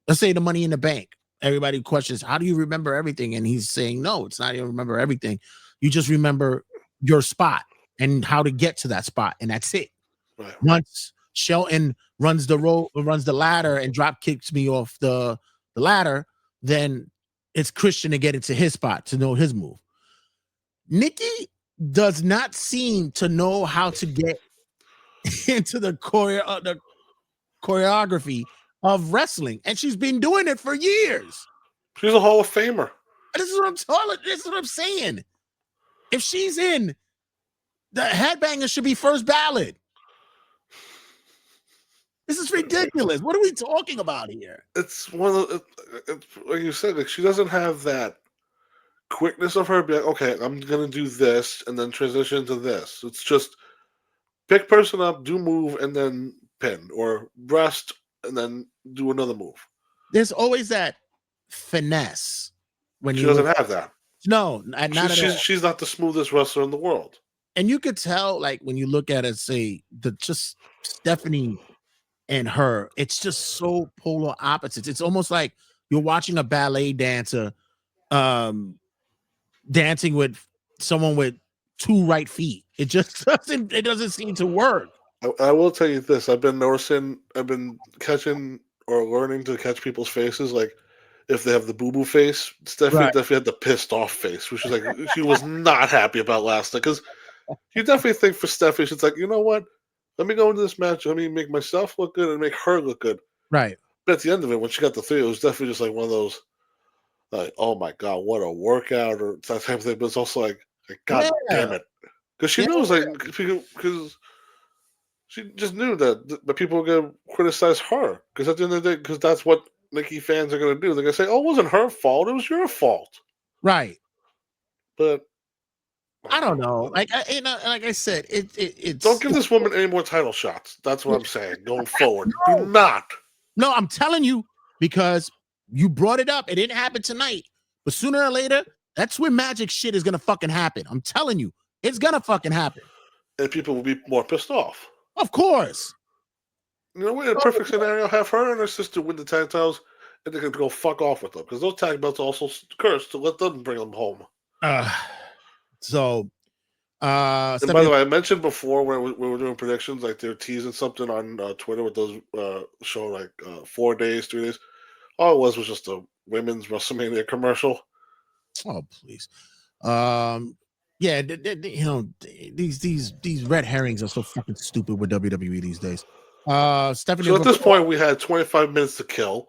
let's say the Money in the Bank. Everybody questions, how do you remember everything? And he's saying, no, it's not even remember everything. You just remember your spot and how to get to that spot, and that's it. Right. Once Shelton runs the ladder and drop kicks me off the ladder, then it's Christian to get into his spot to know his move. Nikki does not seem to know how to get into the choreography of wrestling, and she's been doing it for years. She's a Hall of Famer. This is what I'm saying. If she's in, the Headbanger should be first ballot. This is ridiculous. What are we talking about here? It's one of like you said, like she doesn't have that quickness of her. Be like, okay, I'm gonna do this and then transition to this. It's just Pick person up, do move, and then pin, or rest and then do another move. There's always that finesse when She you look. doesn't have that. No, not at all. She's not the smoothest wrestler in the world. And you could tell, like, when you look at it, say just Stephanie and her, it's just so polar opposites. It's almost like you're watching a ballet dancer dancing with someone with two right feet. It just doesn't seem to work. I will tell you this: I've been catching or learning to catch people's faces. Like if they have the boo boo face, Stephanie Right. definitely had the pissed off face, which is like she was not happy about last night. Because you definitely think for Stephanie, she's like, you know what? Let me go into this match. Let me make myself look good and make her look good. Right. But at the end of it, when she got the 3, it was definitely just like one of those, like, oh my god, what a workout or that type of thing. But it's also like god damn it, because she knows, like, because she just knew that the people were gonna criticize her. Because at the end of the day, because that's what Nikki fans are gonna do. They're gonna say, "Oh, it wasn't her fault. It was your fault." Right. But I don't know. Like like I said, it's don't give this woman any more title shots. That's what I'm saying. Going forward, do not. No, I'm telling you, because you brought it up. It didn't happen tonight, but sooner or later, that's when magic shit is gonna fucking happen. I'm telling you, it's gonna fucking happen. And people will be more pissed off. Of course. You know, in a perfect scenario, have her and her sister win the tag titles, and they can go fuck off with them, because those tag belts are also cursed, to let them bring them home. So, and by the way, I mentioned before when we were doing predictions, like they're teasing something on Twitter with those show like 4 days, 3 days. All it was just a women's WrestleMania commercial. Oh please, yeah, you know, these red herrings are so fucking stupid with WWE these days. Stephanie. So at this point, we had 25 minutes to kill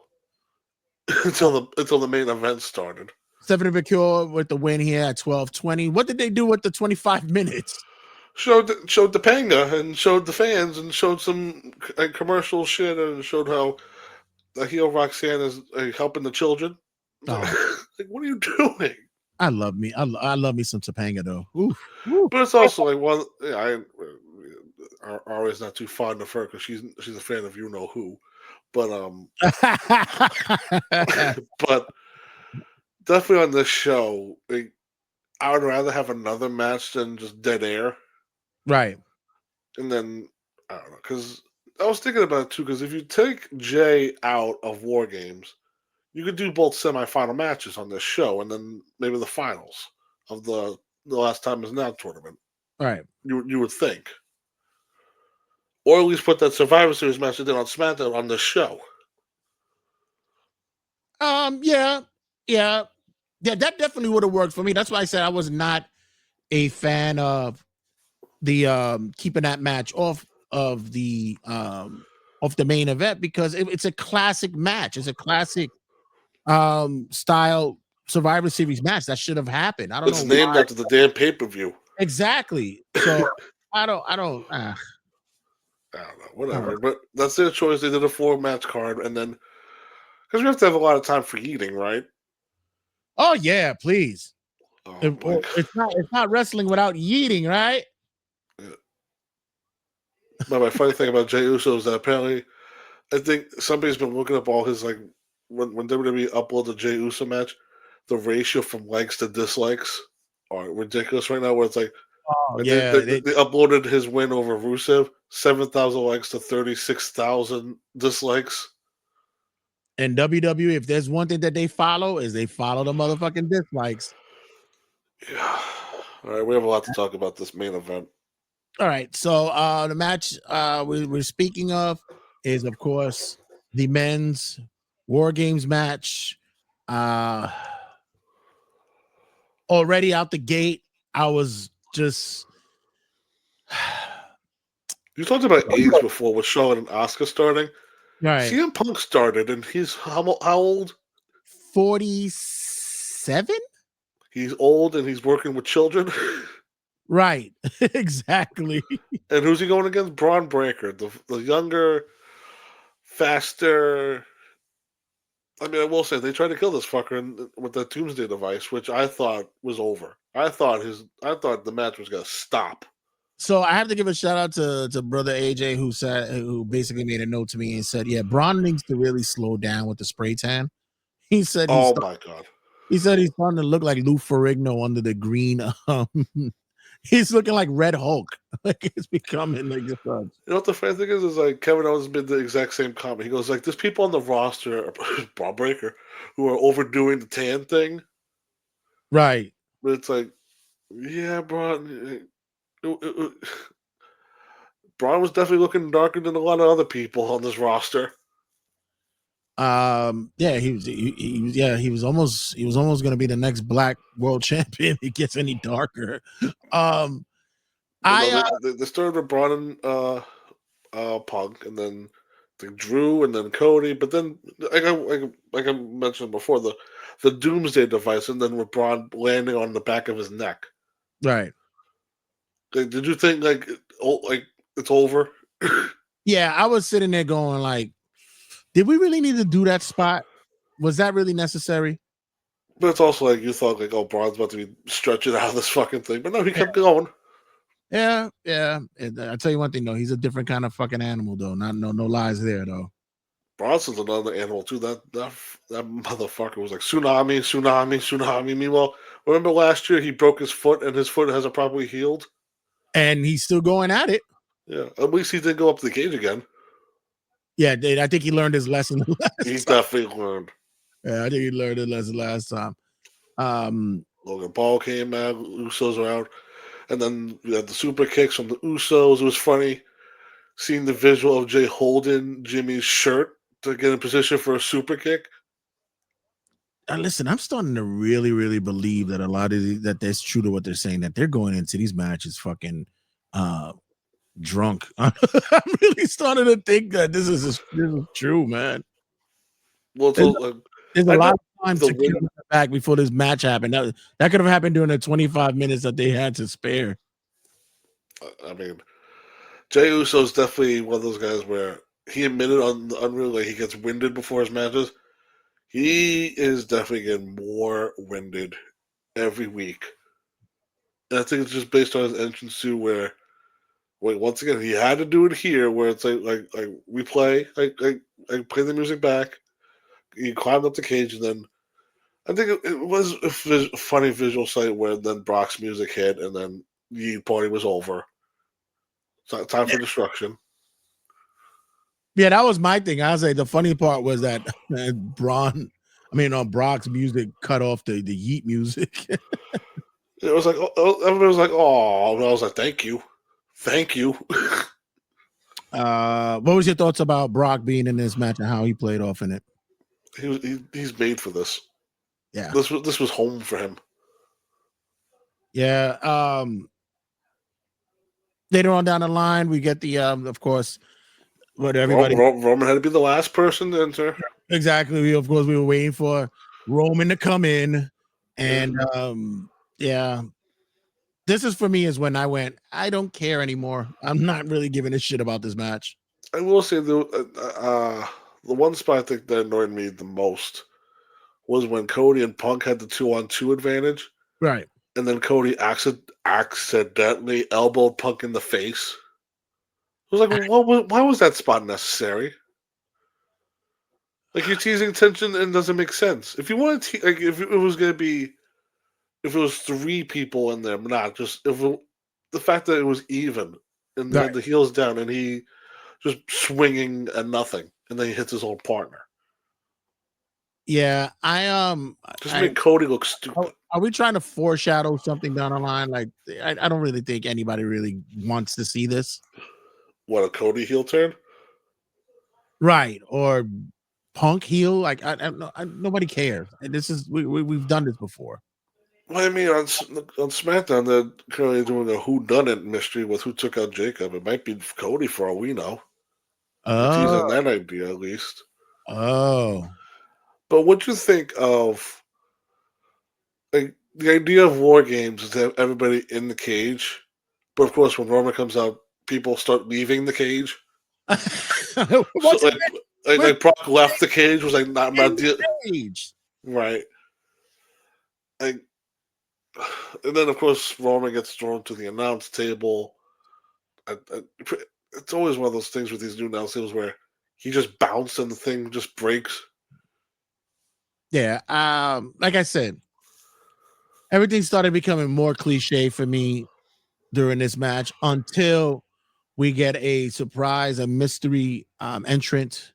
until the main event started. Stephanie McCure with the win here at 12:20. What did they do with the 25 minutes? Showed the panga and showed the fans and showed some commercial shit and showed how the heel Roxanne is helping the children. Oh. Like, what are you doing? I love me some Topanga though. Oof. But it's also like, well, yeah, I always not too fond of her because she's a fan of you know who, but but definitely on this show, I would rather have another match than just dead air. Right. And then I don't know, because I was thinking about it too, because if you take Jay out of War Games, you could do both semifinal matches on this show, and then maybe the finals of the last time is now tournament. Right. You would think, or at least put that Survivor Series match they did on SmackDown on this show. Yeah, that definitely would have worked for me. That's why I said I was not a fan of the keeping that match off of the main event, because it's a classic match. It's a classic style Survivor Series match that should have happened. I don't know. It's named after the damn pay-per-view. Exactly. So I don't know. Whatever. But that's their choice. They did a 4-match card, and then because we have to have a lot of time for eating, right? Oh yeah, please. Oh, it's not wrestling without eating, right? Yeah. But my funny thing about Jey Uso is that apparently, I think somebody's been looking up all his, like, when WWE uploads a Jey Uso match, the ratio from likes to dislikes are ridiculous right now. Where it's like, they uploaded his win over Rusev, 7,000 likes to 36,000 dislikes. And WWE, if there's one thing that they follow, is they follow the motherfucking dislikes. Yeah. All right, we have a lot to talk about this main event. All right, so the match we're speaking of is, of course, the men's War Games match. Already out the gate, I was just. You talked about age before with Charlotte and Asuka starting. Right. CM Punk started, and he's how old? 47? He's old, and he's working with children. Right. Exactly. And who's he going against? Braun Breaker, the younger, faster. I mean, I will say they tried to kill this fucker with the Doomsday device, which I thought was over. I thought the match was gonna stop. So I have to give a shout out to brother AJ who basically made a note to me and said, yeah, Braun needs to really slow down with the spray tan. He said Oh my god. He said he's starting to look like Lou Ferrigno under the green. He's looking like Red Hulk. Like it's becoming like this. You know what the funny thing is like Kevin Owens made the exact same comment. He goes like, "There's people on the roster, Braun Breaker, who are overdoing the tan thing." Right. But it's like, yeah, Braun. Braun was definitely looking darker than a lot of other people on this roster. Yeah, he was almost going to be the next black world champion. He gets any darker. They started with Braun and Punk, and then Drew, and then Cody. But then, like I mentioned before, the Doomsday device, and then with Braun landing on the back of his neck. Right. Like, did you think like it's over? Yeah, I was sitting there going like, did we really need to do that spot? Was that really necessary? But it's also like you thought like, oh, Braun's about to be stretching out of this fucking thing, but no, he kept going. Yeah. And I tell you one thing though, he's a different kind of fucking animal though. No lies there though. Bronson's another animal too. That motherfucker was like tsunami. Meanwhile, remember last year he broke his foot and his foot hasn't properly healed, and he's still going at it. Yeah, at least he didn't go up to the cage again. Yeah, I think he learned his lesson. He definitely learned. Yeah, I think he learned his lesson last time. Logan Paul came out, Usos were out, and then we had the super kicks from the Usos. It was funny seeing the visual of Jay holding Jimmy's shirt to get in position for a super kick. Listen, I'm starting to really, really believe that a lot of that that's true to what they're saying, that they're going into these matches fucking drunk. I'm really starting to think that this is true, man. Well, there's a lot of time to get back before this match happened. That could have happened during the 25 minutes that they had to spare. I mean, Jey Uso is definitely one of those guys where he admitted on the Unreal, like he gets winded before his matches. He is definitely getting more winded every week. And I think it's just based on his entrance too, where once again he had to do it here, where it's like we play, like play the music back. He climbed up the cage, and then I think it was a funny visual sight where then Brock's music hit, and then the party was over. So time for destruction. Yeah, that was my thing. I was like, the funny part was that Brock's music cut off the Yeet music. It was like, everybody was like, oh, and I was like, thank you. What was your thoughts about Brock being in this match and how he played off in it? He's made for this. Yeah, this was home for him. Yeah. Later on down the line, we get the of course, what everybody Roman had to be the last person to enter. Exactly. We were waiting for Roman to come in, and yeah. This is for me is when I went, I don't care anymore. I'm not really giving a shit about this match. I will say the one spot I think that annoyed me the most was when Cody and Punk had the 2-on-2 advantage. Right. And then Cody accidentally elbowed Punk in the face. I was like, why was that spot necessary? Like, you're teasing tension and it doesn't make sense. If you want to, if it was going to be, if it was 3 people in there, not just, the fact that it was even, and then the heels down, and he just swinging at nothing, and then he hits his own partner. Yeah, just make Cody look stupid. Are we trying to foreshadow something down the line? Like, I don't really think anybody really wants to see this. What, a Cody heel turn? Right, or Punk heel? Like, nobody cares. This is we've done this before. Well, I mean, on SmackDown, they're currently doing a whodunit mystery with who took out Jacob. It might be Cody for all we know. Teasing that idea, at least. Oh. But what do you think of the idea of War Games is to have everybody in the cage? But of course, when Roman comes out, people start leaving the cage. So, like Brock left the cage, was like not deal. Right. And then, of course, Roman gets thrown to the announce table. it's always one of those things with these new announcers where he just bounced and the thing just breaks. Yeah. Like I said, everything started becoming more cliche for me during this match until we get a surprise, a mystery entrant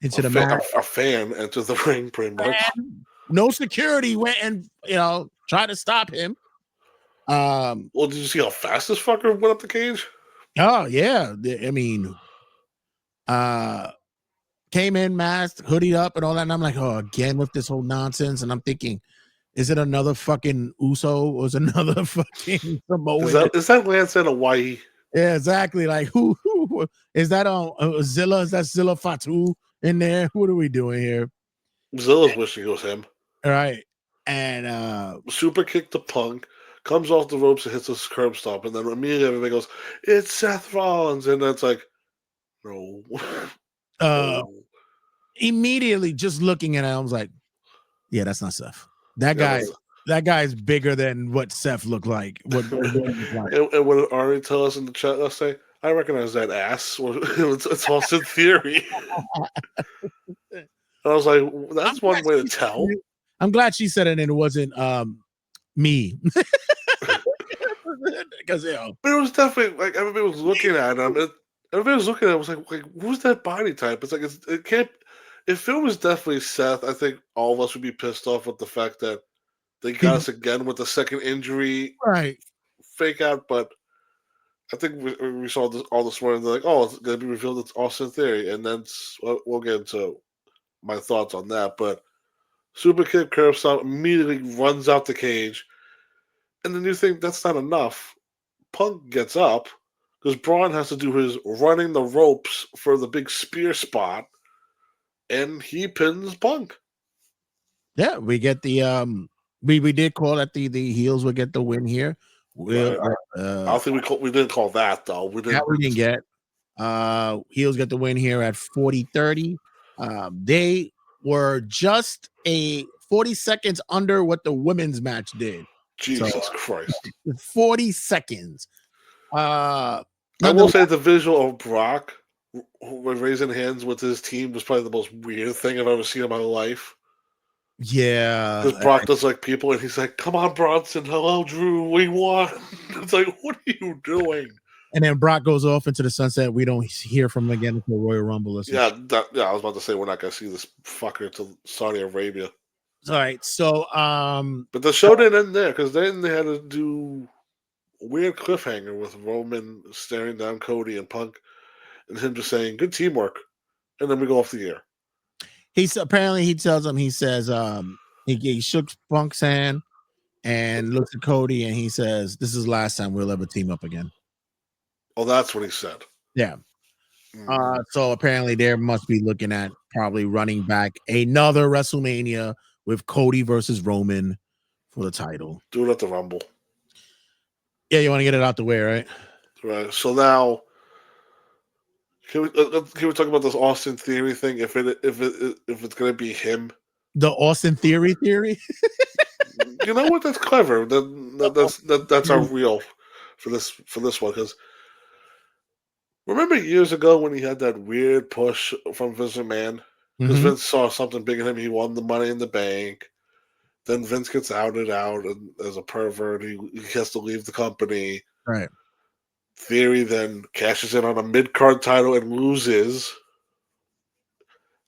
into the match. A fan entered the ring, pretty much. No security went and tried to stop him. Well, did you see how fast this fucker went up the cage? Oh yeah, I mean, came in masked, hoodie up, and all that. And I'm like, oh, again with this whole nonsense. And I'm thinking, is it another fucking Uso or is it another fucking Samoan? Is that Lance in Hawaii? Yeah, exactly. Like who is that on Zilla? Is that Zilla Fatu in there? What are we doing here? Zilla's wishing it was him. All right. And super kick to Punk, comes off the ropes and hits a curb stomp, and then immediately everybody goes, "It's Seth Rollins," and that's like, no. No. Immediately just looking at it, I was like, yeah, that's not Seth. That guy is bigger than what Seth looked like. What and what did Ari tell us in the chat last night? I recognize that ass. It's Austin Theory. And I was like, that's one way to tell. I'm glad she said it and it wasn't me. Because but it was definitely like everybody was looking at him. Everybody was looking at him. Was like, who's that body type? It's like it can't. If it was definitely Seth, I think all of us would be pissed off with the fact that they got us again with the second injury, right? Fake out, but I think we saw this all this morning. They're like, oh, it's going to be revealed it's Austin Theory, and then we'll get into my thoughts on that. But super kick, curb stomp, immediately runs out the cage, and then you think that's not enough. Punk gets up because Braun has to do his running the ropes for the big spear spot, and he pins Punk. Yeah, we get the we did call that the heels would get the win here. I don't think we didn't call that though. We didn't get. Heels get the win here at 40-30. They were just a 40 seconds under what the women's match did. Jesus Christ. 40 seconds. I will say the visual of Brock raising hands with his team was probably the most weird thing I've ever seen in my life. Yeah. Because Brock does like people and he's like, come on, Bronson. Hello, Drew. We won. It's like, what are you doing? And then Brock goes off into the sunset. We don't hear from him again until Royal Rumble. I was about to say we're not going to see this fucker until Saudi Arabia. All right, so but the show didn't end there because then they had to do a weird cliffhanger with Roman staring down Cody and Punk, and him just saying good teamwork, and then we go off the air. He tells him, he says he shook Punk's hand and looks at Cody and he says, "This is the last time we'll ever team up again." Oh, that's what he said. Yeah. So apparently they must be looking at probably running back another WrestleMania with Cody versus Roman for the title. Do it at the Rumble. Yeah, you want to get it out the way, right? Right. So now, can we talk about this Austin Theory thing? If it's going to be him, the Austin Theory. You know what? That's clever. That's our real for this one because. Remember years ago when he had that weird push from Vince McMahon? Because Vince saw something big in him. He won the Money in the Bank. Then Vince gets outed out as a pervert. He has to leave the company. Right. Theory then cashes in on a mid-card title and loses.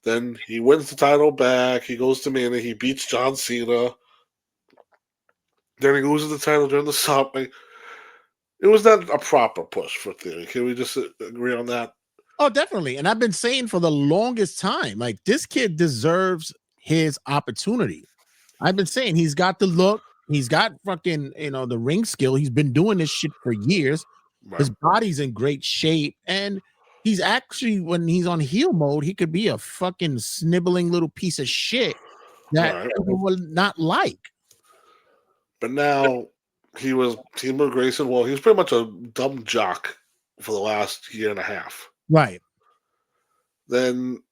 Then he wins the title back. He goes to Mania. He beats John Cena. Then he loses the title during the summer. It was not a proper push for Theory. Can we just agree on that? Oh, definitely. And I've been saying for the longest time, like, this kid deserves his opportunity. I've been saying he's got the look. He's got fucking, the ring skill. He's been doing this shit for years. Right. His body's in great shape. And he's actually, when he's on heel mode, he could be a fucking sniveling little piece of shit that people will not like. But now... He was Team of Grayson. Well, he was pretty much a dumb jock for the last year and a half. Right. Then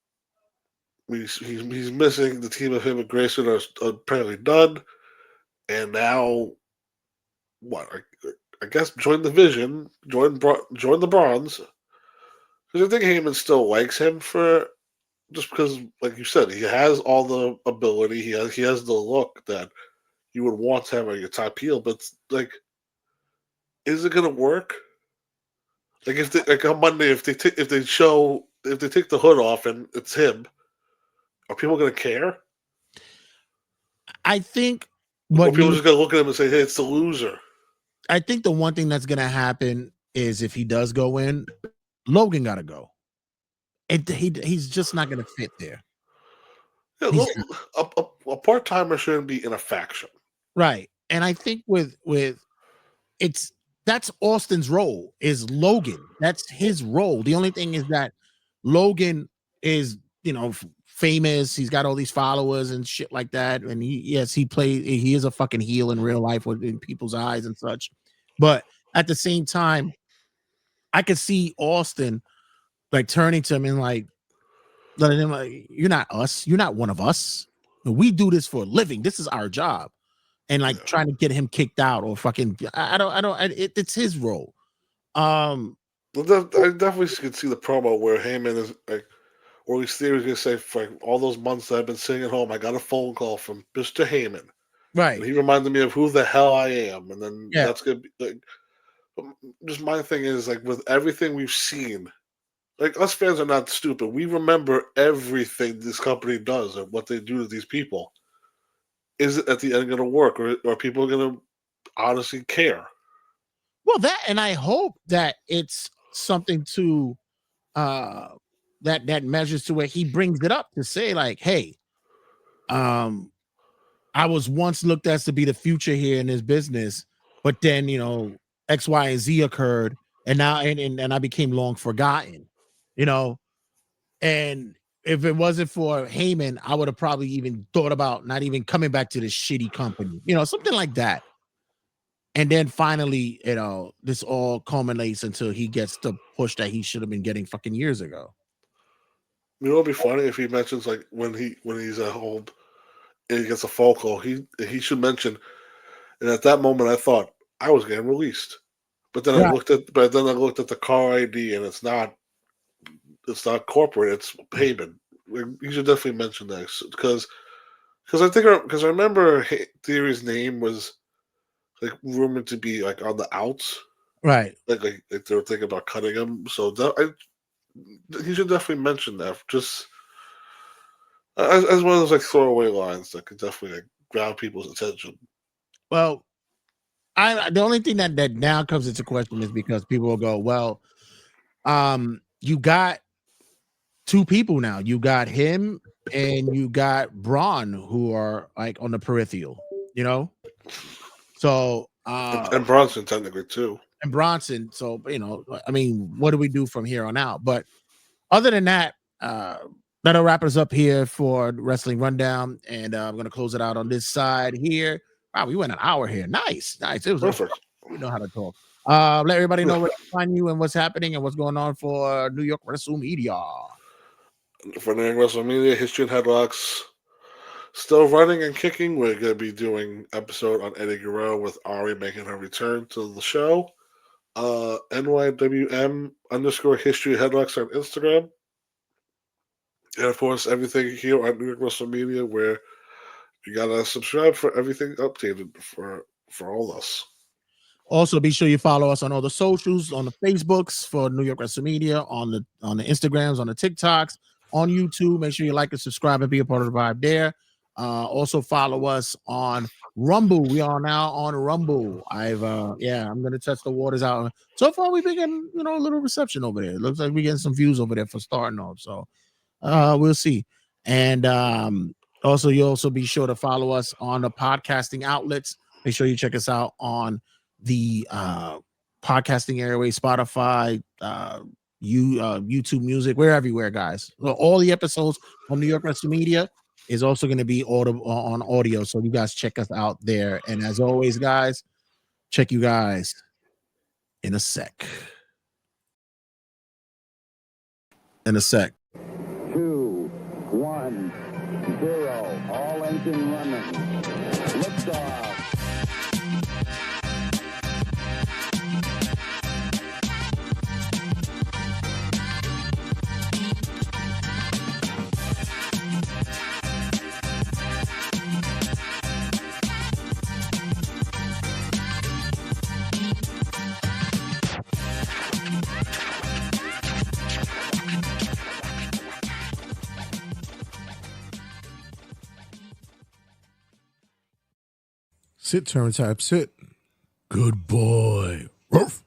he's missing. The team of him and Grayson are apparently done. And now, what? I guess join the Vision, join the Bronze, because I think Heyman still likes him for just because, like you said, he has all the ability, he has the look that you would want to have on your top heel, but like, is it gonna work? Like if they, like on Monday, if they take the hood off and it's him, are people gonna care? I think Or what people needs, just gonna look at him and say, "Hey, it's the loser." I think the one thing that's gonna happen is if he does go in, Logan gotta go. He's just not gonna fit there. Yeah, He's a part timer shouldn't be in a faction. right. And I think with it's that's Austin's role is Logan. That's his role. The only thing is that Logan is, famous. He's got all these followers and shit like that. And he is a fucking heel in real life in people's eyes and such. But at the same time, I could see Austin like turning to him and like letting him like, you're not us. You're not one of us. We do this for a living. This is our job. And like trying to get him kicked out or fucking, it's his role. I definitely could see the promo where Heyman is like, or at least Theory's gonna say, for like, all those months that I've been sitting at home, I got a phone call from Mr. Heyman. Right. And he reminded me of who the hell I am. And then Yeah. that's gonna be like, just my thing is like with everything we've seen, like us fans are not stupid. We remember everything this company does and what they do to these people. Is it at the end gonna work, or are people gonna honestly care? Well, that, and I hope that it's something to that measures to where he brings it up to say like, hey, I was once looked as to be the future here in this business, but then X, Y, and Z occurred, and now and I became long forgotten, and if it wasn't for Heyman, I would have probably even thought about not even coming back to this shitty company, something like that. And then finally, this all culminates until he gets the push that he should have been getting fucking years ago. You know, it'd be funny if he mentions like when he's at home and he gets a phone call. He should mention. And at that moment, I thought I was getting released, but then I looked at the car ID and it's not corporate. It's Heyman. You should definitely mention that because I remember Theory's name was like rumored to be like on the outs, Right? Like they were thinking about cutting him. So he should definitely mention that, just as one of those like throwaway lines that could definitely like grab people's attention. Well, the only thing that now comes into question is because people will go, well, you got two people now. You got him and you got Braun, who are like on the peripheral, So and Bronson technically too. And Bronson. So, I mean, what do we do from here on out? But other than that, that'll wrap us up here for Wrestling Rundown. And I'm going to close it out on this side here. Wow, we went an hour here. Nice. It was perfect. We know how to talk. Let everybody know where to find you and what's happening and what's going on for New York Wrestle Media. For New York Wrestle Media, History and Headlocks still running and kicking. We're going to be doing episode on Eddie Guerrero with Ari making her return to the show. NYWM _ History Headlocks on Instagram. And of course, everything here on New York Wrestle Media, where you gotta subscribe for everything updated for all us. Also, be sure you follow us on all the socials, on the Facebooks for New York Wrestle Media, on the Instagrams, on the TikToks, on YouTube. Make sure you like and subscribe and be a part of the vibe there. Also follow us on Rumble. We are now on Rumble. I'm gonna test the waters out. So far, we've been getting a little reception over there. It looks like we're getting some views over there for starting off. So we'll see. And also, you also be sure to follow us on the podcasting outlets. Make sure you check us out on the podcasting airway, Spotify, YouTube Music. We're everywhere, guys. Well, all the episodes on New York Wrestle Media is also going to be on audio, so you guys check us out there. And as always, guys, check you guys in a sec. 2, 1, 0. All engine running. Liftoff. Sit, turn type, sit. Good boy. Ruff.